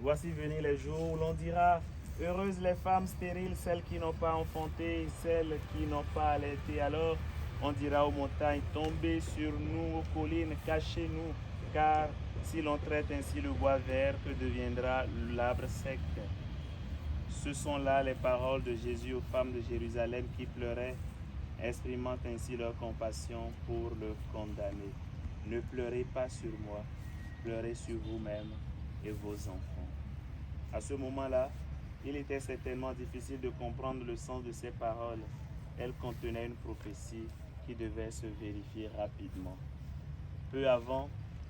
Voici venir les jours où l'on dira, heureuses les femmes stériles, celles qui n'ont pas enfanté, celles qui n'ont pas allaité. Alors on dira aux montagnes, tombez sur nous, aux collines, cachez-nous, car si l'on traite ainsi le bois vert, que deviendra l'arbre sec? Ce sont là les paroles de Jésus aux femmes de Jérusalem qui pleuraient, exprimant ainsi leur compassion pour le condamné. Ne pleurez pas sur moi, pleurez sur vous-même et vos enfants. À ce moment-là, il était certainement difficile de comprendre le sens de ces paroles. Elles contenaient une prophétie qui devait se vérifier rapidement. Peu avant,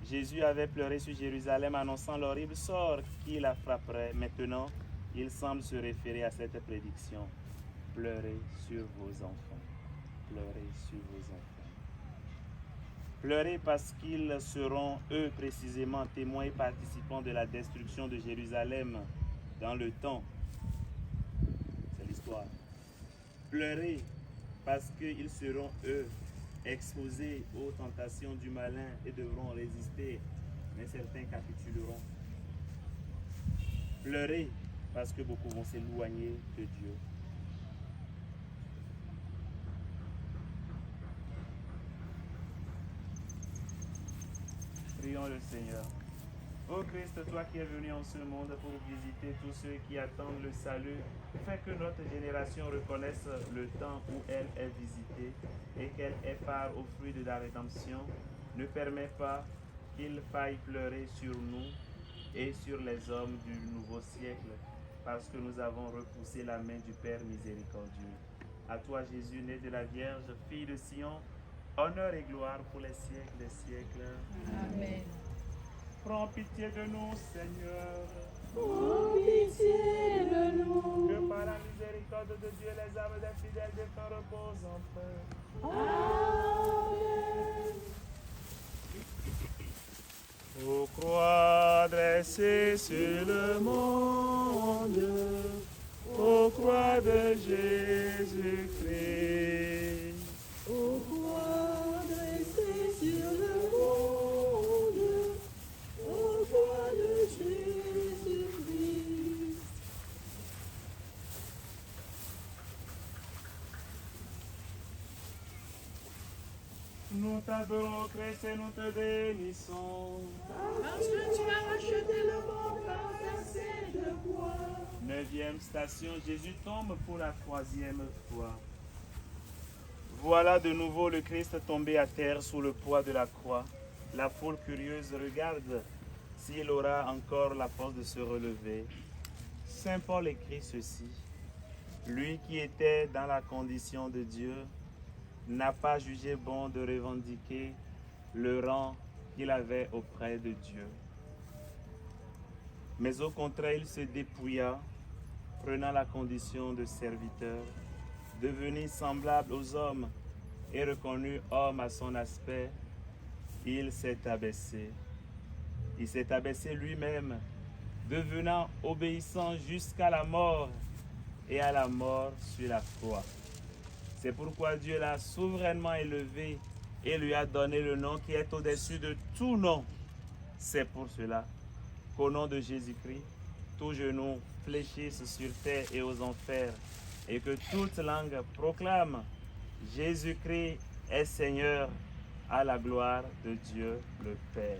Jésus avait pleuré sur Jérusalem annonçant l'horrible sort qui la frapperait. Maintenant, il semble se référer à cette prédiction. Pleurez sur vos enfants. Pleurez sur vos enfants. Pleurez parce qu'ils seront, eux précisément, témoins et participants de la destruction de Jérusalem dans le temps. C'est l'histoire. Pleurez parce qu'ils seront, eux, exposés aux tentations du malin et devront résister, mais certains capituleront. Pleurez parce que beaucoup vont s'éloigner de Dieu. Prions le Seigneur. Ô Christ, toi qui es venu en ce monde pour visiter tous ceux qui attendent le salut, fais que notre génération reconnaisse le temps où elle est visitée et qu'elle ait part au fruit de la rédemption. Ne permets pas qu'il faille pleurer sur nous et sur les hommes du nouveau siècle, parce que nous avons repoussé la main du Père miséricordieux. À toi, Jésus, né de la Vierge, fille de Sion, honneur et gloire pour les siècles des siècles. Amen. Prends pitié de nous, Seigneur. Prends pitié de nous. Que par la miséricorde de Dieu, les âmes des fidèles défunts reposent en paix. Amen. Ô croix dressée sur le monde, ô croix de Jésus-Christ. Ô croix dressée sur le monde, ô croix de Jésus-Christ. Nous t'adorons, Christ, et nous te bénissons. Parce que tu as racheté le monde par ta sainte croix. 9e station, Jésus tombe pour la 3e fois. Voilà de nouveau le Christ tombé à terre sous le poids de la croix. La foule curieuse regarde s'il aura encore la force de se relever. Saint Paul écrit ceci. Lui qui était dans la condition de Dieu n'a pas jugé bon de revendiquer le rang qu'il avait auprès de Dieu. Mais au contraire, il se dépouilla, prenant la condition de serviteur, devenu semblable aux hommes et reconnu homme à son aspect, il s'est abaissé. Il s'est abaissé lui-même, devenant obéissant jusqu'à la mort et à la mort sur la croix. C'est pourquoi Dieu l'a souverainement élevé et lui a donné le nom qui est au-dessus de tout nom. C'est pour cela qu'au nom de Jésus-Christ, tout genou fléchisse sur terre et aux enfers, et que toute langue proclame Jésus-Christ est Seigneur, à la gloire de Dieu le Père.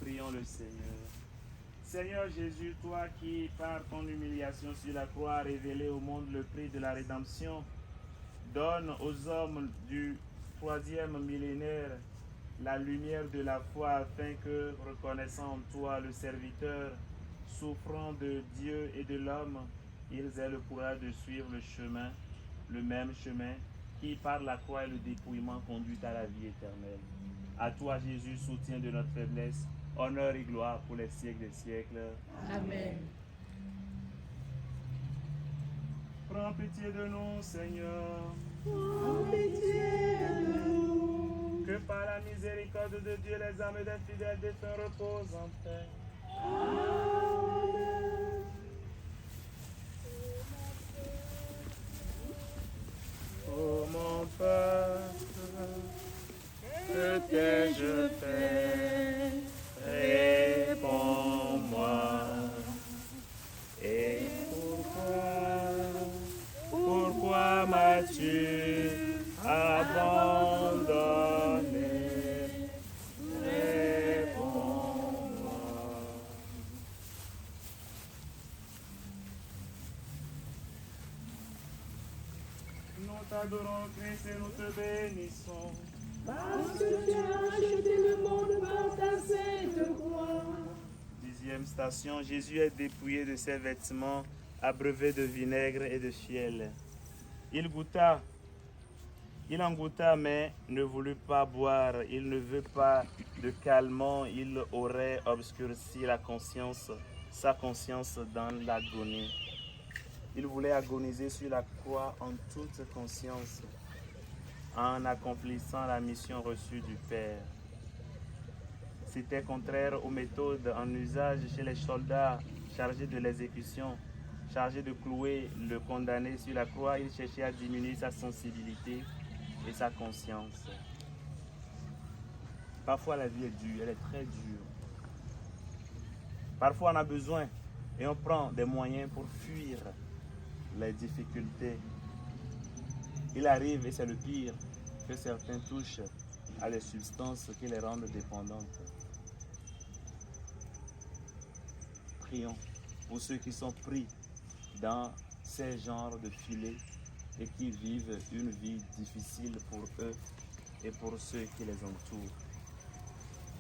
Prions le Seigneur. Seigneur Jésus, toi qui, par ton humiliation sur la croix, as révélé au monde le prix de la rédemption, donne aux hommes du 3e millénaire la lumière de la foi afin que, reconnaissant en toi le serviteur, souffrant de Dieu et de l'homme, ils aient le courage de suivre le chemin, le même chemin qui, par la croix et le dépouillement, conduit à la vie éternelle. À toi, Jésus, soutien de notre faiblesse, honneur et gloire pour les siècles des siècles. Amen. Prends pitié de nous, Seigneur. Prends pitié de nous. Que par la miséricorde de Dieu, les âmes des fidèles défunts reposent en paix. Amen. Ô mon Père, que t'ai-je fait? Réponds-moi. Et pourquoi m'as-tu abandonné? Réponds-moi. t'adorons, Christ, et nous te bénissons. Parce que tu as racheté le monde par ta sainte croix. 10e station, Jésus est dépouillé de ses vêtements, abreuvé de vinaigre et de fiel. Il en goûta, mais ne voulut pas boire. Il ne veut pas de calmant. Il aurait obscurci sa conscience dans l'agonie. Il voulait agoniser sur la croix en toute conscience, en accomplissant la mission reçue du Père. C'était contraire aux méthodes en usage chez les soldats chargés de l'exécution, chargés de clouer le condamné sur la croix. Il cherchait à diminuer sa sensibilité et sa conscience. Parfois la vie est dure, elle est très dure. Parfois on a besoin et on prend des moyens pour fuir les difficultés. Il arrive, et c'est le pire, que certains touchent à les substances qui les rendent dépendantes. Prions pour ceux qui sont pris dans ces genres de filets et qui vivent une vie difficile pour eux et pour ceux qui les entourent.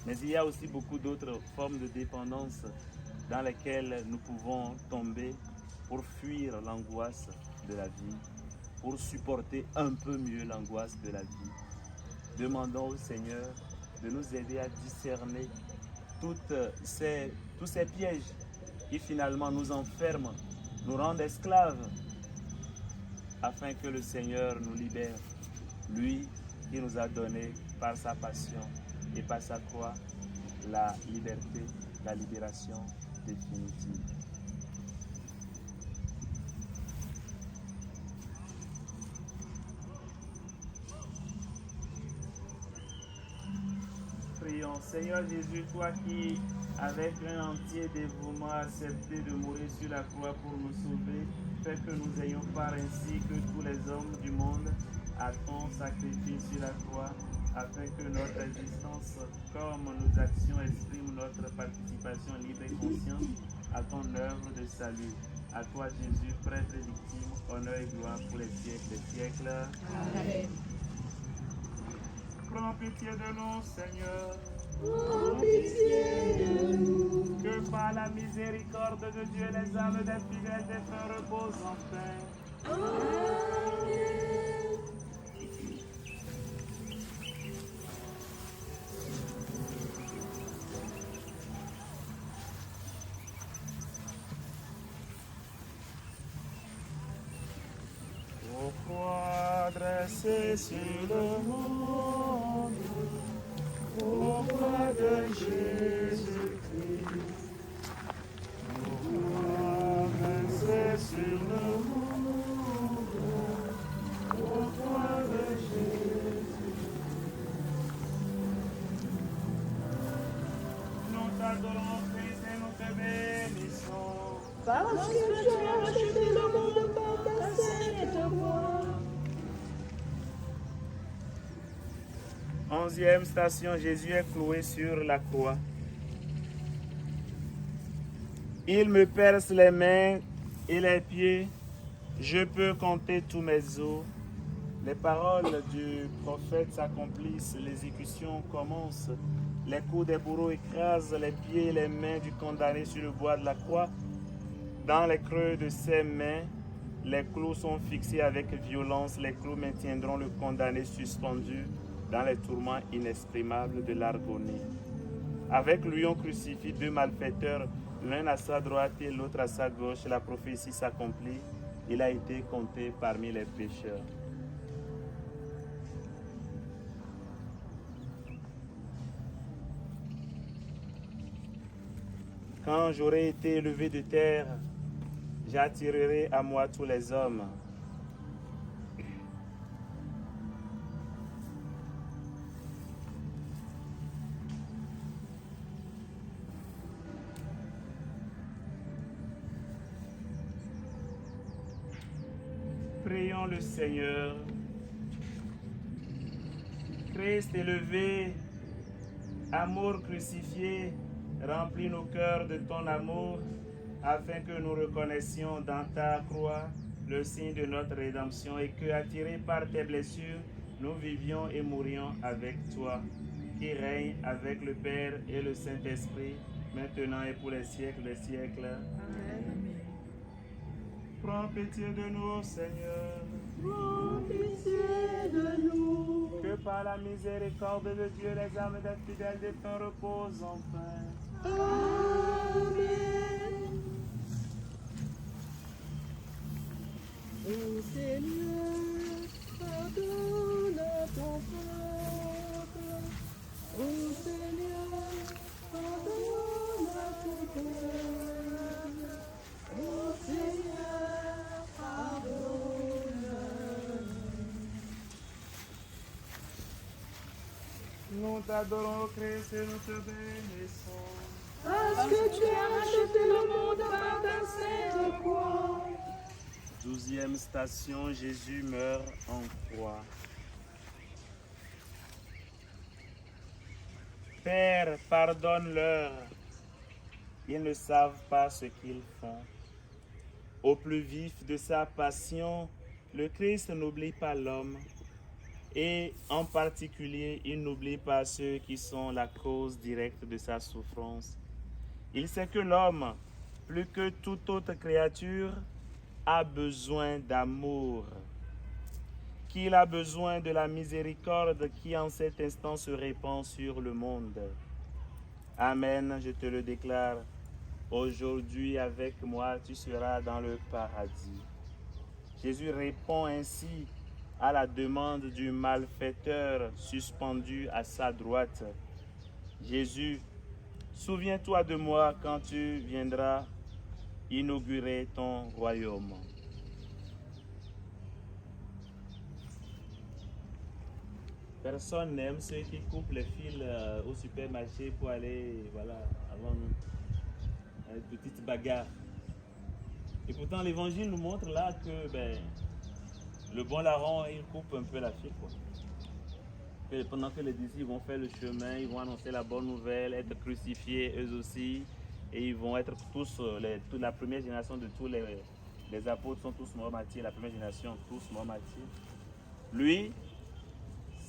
Mais il y a aussi beaucoup d'autres formes de dépendance dans lesquelles nous pouvons tomber pour fuir l'angoisse de la vie, pour supporter un peu mieux l'angoisse de la vie. Demandons au Seigneur de nous aider à discerner tous ces pièges qui finalement nous enferment, nous rendent esclaves, afin que le Seigneur nous libère. Lui qui nous a donné par sa passion et par sa croix la liberté, la libération définitive. Prions. Seigneur Jésus, toi qui, avec un entier dévouement, accepté de mourir sur la croix pour nous sauver, fais que nous ayons part ainsi que tous les hommes du monde à ton sacrifice sur la croix, afin que notre existence, comme nos actions, exprime notre participation libre et consciente à ton œuvre de salut. À toi Jésus, prêtre et victime, honneur et gloire pour les siècles des siècles. Amen. Prends pitié de nous, Seigneur. Prends pitié de nous. Que par la miséricorde de Dieu, les âmes des fidèles des frères reposent en paix. Amen. Ô croix dressée sur le monde, ô croix de Jésus-Christ, ô croix dressée sur le monde, ô croix de Jésus. Nous t'adorons, Christ, et nous te bénissons. Parce que tu as racheté le monde par ta sainte croix. 11e station, Jésus est cloué sur la croix. Il me perce les mains et les pieds. Je peux compter tous mes os. Les paroles du prophète s'accomplissent. L'exécution commence. Les coups des bourreaux écrasent les pieds et les mains du condamné sur le bois de la croix. Dans les creux de ses mains, les clous sont fixés avec violence. Les clous maintiendront le condamné suspendu dans les tourments inexprimables de l'agonie. Avec lui, on crucifie deux malfaiteurs, l'un à sa droite et l'autre à sa gauche. La prophétie s'accomplit. Il a été compté parmi les pécheurs. Quand j'aurai été élevé de terre, j'attirerai à moi tous les hommes. Prions le Seigneur. Christ élevé, amour crucifié, remplis nos cœurs de ton amour, afin que nous reconnaissions dans ta croix le signe de notre rédemption, et que, attirés par tes blessures, nous vivions et mourions avec toi, qui règne avec le Père et le Saint-Esprit, maintenant et pour les siècles des siècles. Amen. Prends pitié de nous, Seigneur. Prends pitié de nous. Que par la miséricorde de Dieu, les âmes des fidèles défunts reposent en paix. Amen. Ô Seigneur, pardonne à ton peuple. Ô Seigneur, pardonne à ton peuple. Ô Seigneur, pardonne. Nous t'adorons, Christ, et nous te bénissons. Parce que tu as racheté le monde par ta sainte croix. 12e station, Jésus meurt en croix. Père, pardonne-leur. Ils ne savent pas ce qu'ils font. Au plus vif de sa passion, le Christ n'oublie pas l'homme. Et en particulier, il n'oublie pas ceux qui sont la cause directe de sa souffrance. Il sait que l'homme, plus que toute autre créature, a besoin d'amour, qu'il a besoin de la miséricorde qui en cet instant se répand sur le monde. Amen, je te le déclare. Aujourd'hui avec moi, tu seras dans le paradis. Jésus répond ainsi à la demande du malfaiteur suspendu à sa droite. Jésus, souviens-toi de moi quand tu viendras inaugurer ton royaume. Personne n'aime ceux qui coupent les fils au supermarché pour aller, voilà, avant une petite bagarre. Et pourtant, l'évangile nous montre là que le bon larron, il coupe un peu la file, quoi. Que pendant que les disciples vont faire le chemin, ils vont annoncer la bonne nouvelle, être crucifiés eux aussi. Et ils vont être tous, toute la première génération de tous les apôtres sont tous morts martyrs, la première génération, tous morts martyrs. Lui,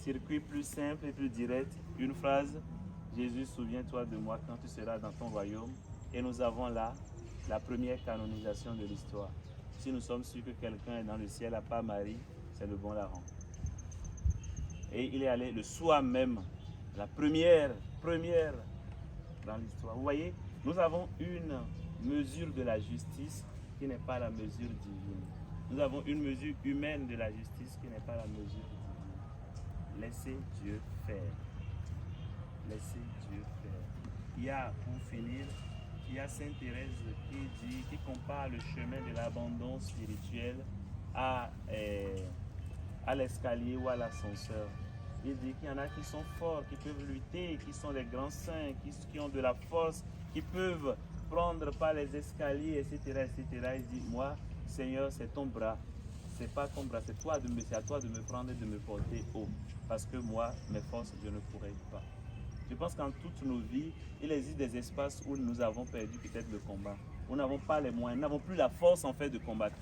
circuit plus simple et plus direct, une phrase, Jésus, souviens-toi de moi quand tu seras dans ton royaume. Et nous avons là la première canonisation de l'histoire. Si nous sommes sûrs que quelqu'un est dans le ciel à part Marie, c'est le bon larron. Et il est allé le soir même, la première dans l'histoire. Vous voyez, nous avons une mesure de la justice qui n'est pas la mesure divine. Nous avons une mesure humaine de la justice qui n'est pas la mesure divine. Laissez Dieu faire. Laissez Dieu faire. Il y a, pour finir, il y a Sainte Thérèse qui compare le chemin de l'abandon spirituel à l'escalier ou à l'ascenseur. Il dit qu'il y en a qui sont forts, qui peuvent lutter, qui sont des grands saints, qui ont de la force, qui peuvent prendre par les escaliers, etc., etc. Il dit, moi, Seigneur, c'est ton bras. C'est pas ton bras, c'est à toi de me prendre et de me porter haut. Parce que moi, mes forces, je ne pourrai pas. Je pense qu'en toutes nos vies, il existe des espaces où nous avons perdu peut-être le combat. Où nous n'avons pas les moyens, nous n'avons plus la force en fait de combattre.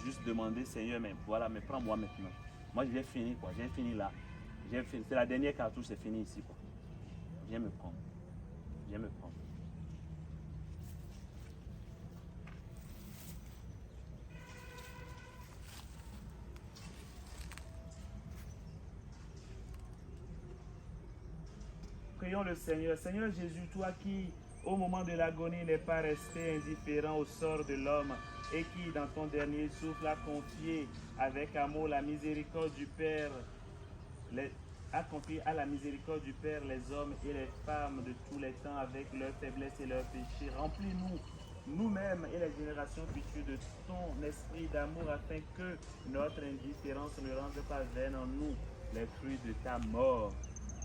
Juste demander, Seigneur, mais voilà, mais prends-moi maintenant. Moi, j'ai fini, quoi. J'ai fini là. C'est la dernière cartouche, c'est fini ici, quoi. Viens me prendre. Viens me prendre. Prions le Seigneur. Seigneur Jésus, toi qui, au moment de l'agonie, n'est pas resté indifférent au sort de l'homme et qui, dans ton dernier souffle, a confié avec amour la miséricorde du Père, a confié à la miséricorde du Père les hommes et les femmes de tous les temps avec leurs faiblesses et leurs péchés. Remplis-nous, nous-mêmes et les générations futures, de ton esprit d'amour afin que notre indifférence ne rende pas vaine en nous les fruits de ta mort.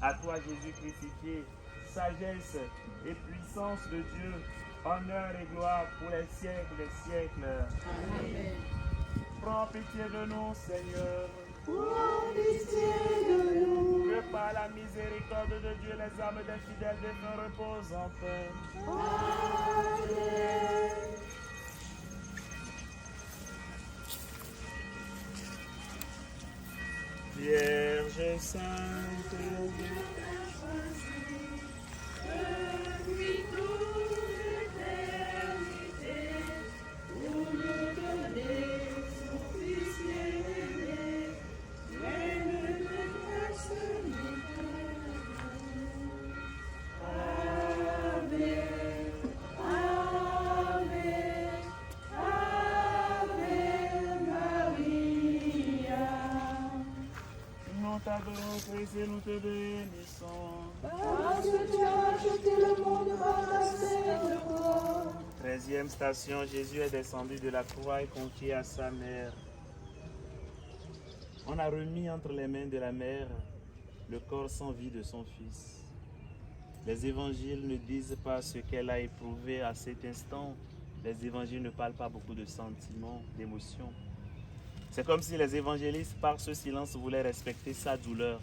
À toi, Jésus crucifié, sagesse et puissance de Dieu, honneur et gloire pour les siècles des siècles. Amen. Prends pitié de nous, Seigneur. Prends pitié de nous. Que par la miséricorde de Dieu, les âmes des fidèles défunts reposent en paix. Amen. Vierge sainte, Depuis toute l'éternité, pour nous donner son Fils bien-aimé, pleine de grâce Ave, Ave, Ave Maria. nous t'adorons, Christ, et nous te bénissons. Parce que tu as racheté le monde par ta sainte croix. 13e station, Jésus est descendu de la croix et confié à sa mère. On a remis entre les mains de la mère le corps sans vie de son fils. Les évangiles ne disent pas ce qu'elle a éprouvé à cet instant. Les évangiles ne parlent pas beaucoup de sentiments, d'émotions. C'est comme si les évangélistes, par ce silence, voulaient respecter sa douleur,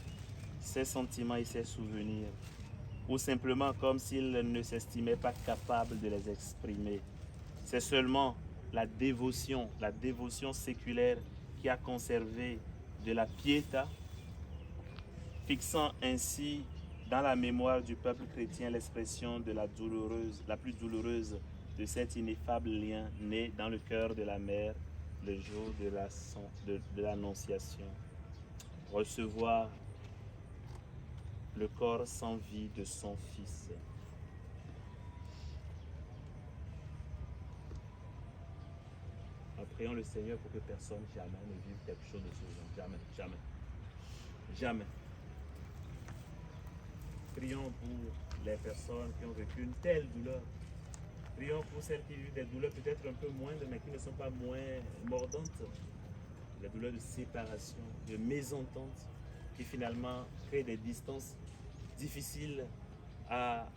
ses sentiments et ses souvenirs. Ou simplement comme s'ils ne s'estimaient pas capables de les exprimer. C'est seulement la dévotion séculaire qui a conservé de la piété, fixant ainsi dans la mémoire du peuple chrétien l'expression de la plus douloureuse de cet ineffable lien né dans le cœur de la mère le jour de l'Annonciation. Recevoir le corps sans vie de son fils. Prions le Seigneur pour que personne jamais ne vive quelque chose de ce genre. Jamais, jamais. Jamais. Prions pour les personnes qui ont vécu une telle douleur. Prions pour celles qui vivent des douleurs peut-être un peu moindres, mais qui ne sont pas moins mordantes. Les douleurs de séparation, de mésentente, qui finalement créent des distances difficiles à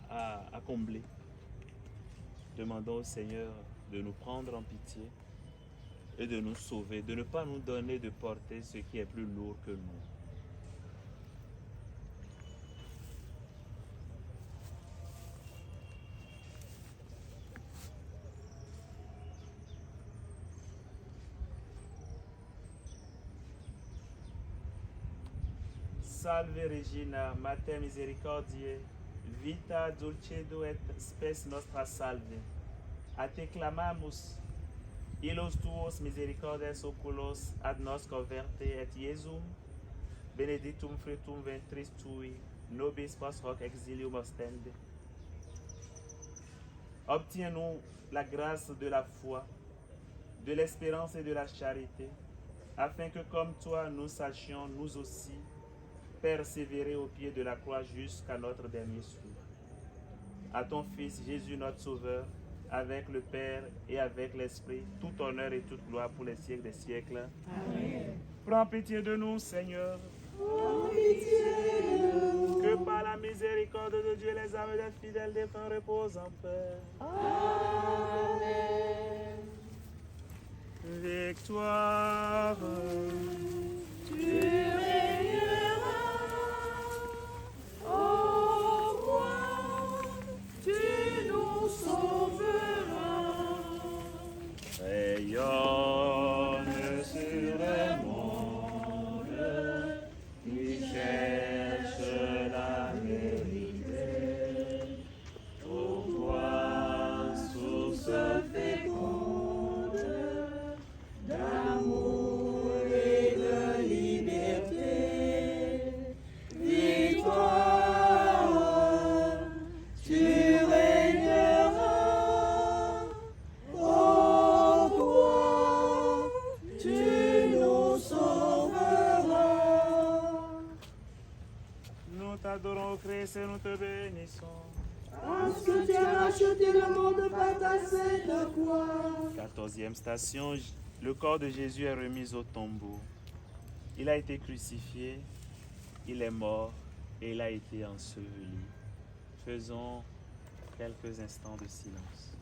combler. Demandons au Seigneur de nous prendre en pitié et de nous sauver, de ne pas nous donner de porter ce qui est plus lourd que nous. Salve Regina, Mater misericordiae, vita dulcedo et spes nostra salve. A te clamamus, illos tuos misericordes oculos ad nos converte et Iesum, benedictum fructum ventris tui, nobis post hoc exilium ostende. Obtiens-nous la grâce de la foi, de l'espérance et de la charité, afin que comme toi nous sachions nous aussi persévérer au pied de la croix jusqu'à notre dernier souffle. À ton Fils Jésus notre Sauveur, avec le Père et avec l'Esprit, tout honneur et toute gloire pour les siècles des siècles. Amen. Prends pitié de nous, Seigneur. Prends pitié de nous. Que par la miséricorde de Dieu, les âmes des fidèles défunts reposent en paix. Amen. Victoire. Tu régneras, ô roi, tu nous sauveras. Rayonne sur le monde qui cherche la vérité. Pourquoi, source féconde D'amour et de liberté, victoire, tu régneras, ô roi, tu nous sauveras. nous t'adorons, Christ, et nous te bénissons. Parce que tu as racheté le monde par ta sainte croix. 14e station, le corps de Jésus est remis au tombeau. Il a été crucifié, il est mort et il a été enseveli. Faisons quelques instants de silence.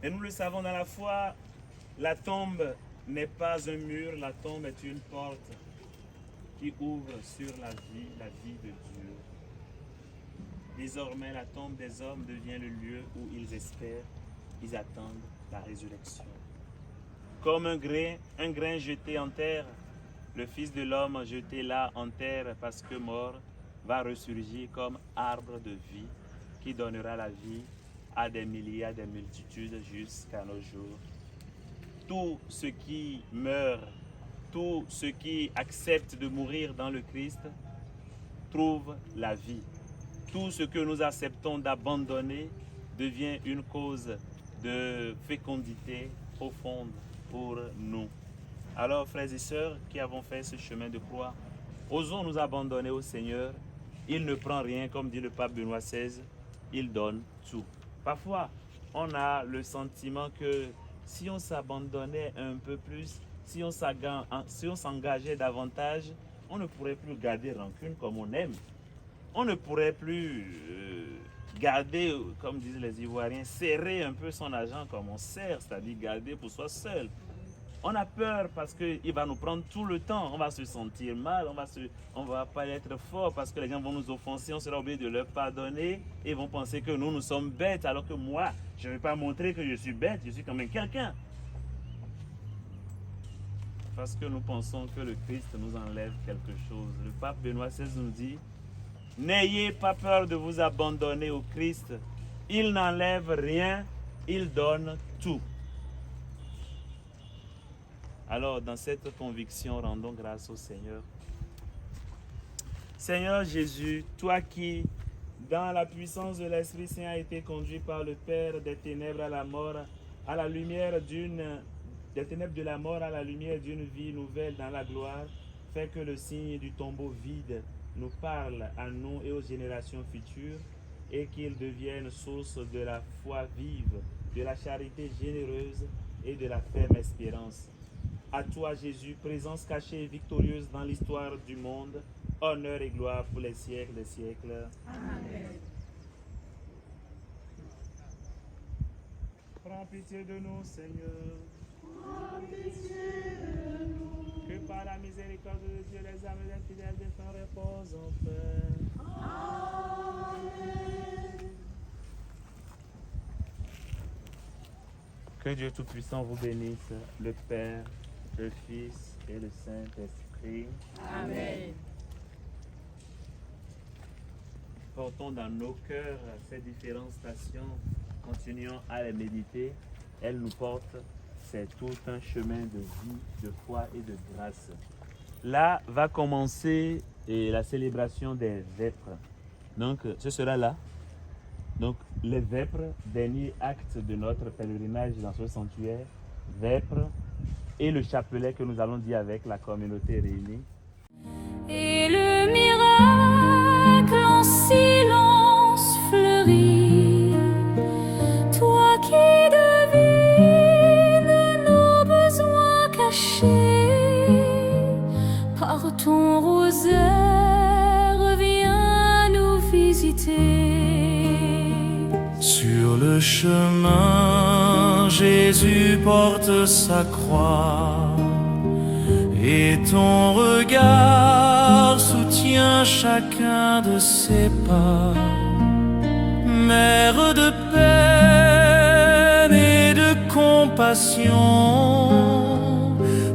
Et nous le savons dans la foi, la tombe n'est pas un mur, la tombe est une porte qui ouvre sur la vie de Dieu. Désormais, la tombe des hommes devient le lieu où ils espèrent, ils attendent la résurrection. Comme un grain jeté en terre, le Fils de l'homme jeté là en terre parce que mort, va ressurgir comme arbre de vie qui donnera la vie à des milliers, à des multitudes jusqu'à nos jours. Tout ce qui meurt, tout ce qui accepte de mourir dans le Christ trouve la vie. Tout ce que nous acceptons d'abandonner devient une cause de fécondité profonde pour nous. Alors, frères et sœurs qui avons fait ce chemin de croix, osons nous abandonner au Seigneur. Il ne prend rien, comme dit le pape Benoît XVI, il donne tout. Parfois, on a le sentiment que si on s'abandonnait un peu plus, si on s'engageait davantage, on ne pourrait plus garder rancune comme on aime. On ne pourrait plus garder, comme disent les Ivoiriens, serrer un peu son argent comme on serre, c'est-à-dire garder pour soi seul. On a peur parce qu'il va nous prendre tout le temps. On va se sentir mal, on va pas être fort parce que les gens vont nous offenser. On sera obligé de leur pardonner et ils vont penser que nous sommes bêtes alors que moi, je ne vais pas montrer que je suis bête, je suis quand même quelqu'un. Parce que nous pensons que le Christ nous enlève quelque chose. Le pape Benoît XVI nous dit, n'ayez pas peur de vous abandonner au Christ. Il n'enlève rien, il donne tout. Alors, dans cette conviction, rendons grâce au Seigneur. Seigneur Jésus, toi qui, dans la puissance de l'Esprit Saint, a été conduit par le Père des ténèbres à la mort, à la lumière des ténèbres de la mort à la lumière d'une vie nouvelle dans la gloire, fais que le signe du tombeau vide nous parle à nous et aux générations futures, et qu'il devienne source de la foi vive, de la charité généreuse et de la ferme espérance. À toi, Jésus, présence cachée et victorieuse dans l'histoire du monde, honneur et gloire pour les siècles des siècles. Amen. Prends pitié de nous, Seigneur. Prends pitié de nous. Que par la miséricorde de Dieu, les âmes des fidèles défunts reposent en paix. Amen. Que Dieu Tout-Puissant vous bénisse, le Père, le Fils et le Saint-Esprit. Amen. Portons dans nos cœurs ces différentes stations, continuons à les méditer. Elles nous portent, c'est tout un chemin de vie, de foi et de grâce. Là va commencer la célébration des vêpres. Donc, ce sera là. Donc, les vêpres, dernier acte de notre pèlerinage dans ce sanctuaire, vêpres, et le chapelet que nous allons dire avec la communauté réunie. Et le miracle en silence fleurit, toi qui devines nos besoins cachés, par ton rosaire viens nous visiter. Sur le chemin, Jésus porte sa croix et ton regard soutient chacun de ses pas. Mère de peine et de compassion,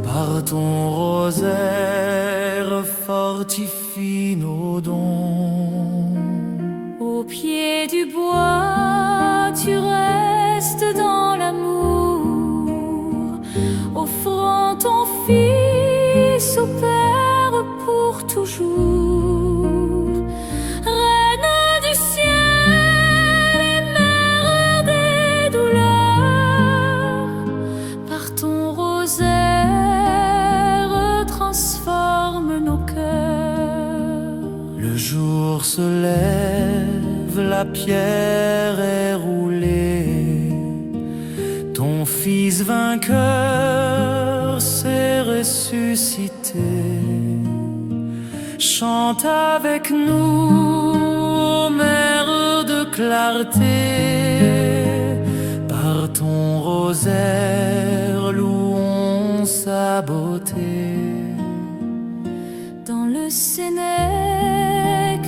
par ton rosaire fortifie nos dons. Au pied du bois, tu restes dans l'amour, offrant ton Fils au Père pour toujours. Reine du ciel et mère des douleurs, par ton rosaire transforme nos cœurs. Le jour se lève, la pierre est roulée, ton Fils vainqueur s'est ressuscité. Chante avec nous, Mère de clarté, par ton rosaire louons sa beauté. Dans le Sénèque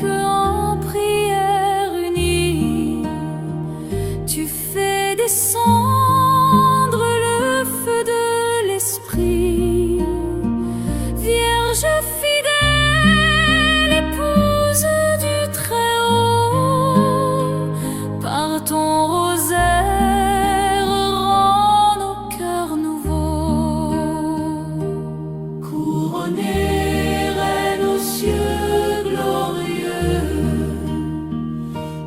en prière unie, descendre le feu de l'esprit. Vierge fidèle, épouse du Très-Haut, par ton rosaire rends nos cœurs nouveaux. Couronnée reine aux cieux glorieux,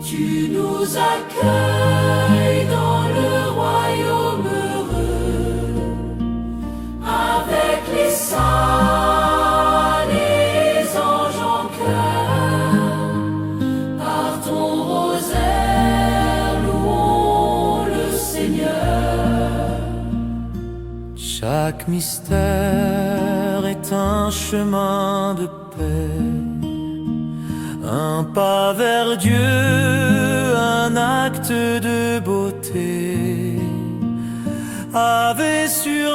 tu nous accueilles dans le royaume heureux, avec les saints, les anges en chœur. Par ton rosaire, louons le Seigneur. Chaque mystère est un chemin de paix, un pas vers Dieu, un acte de beauté. Ave sur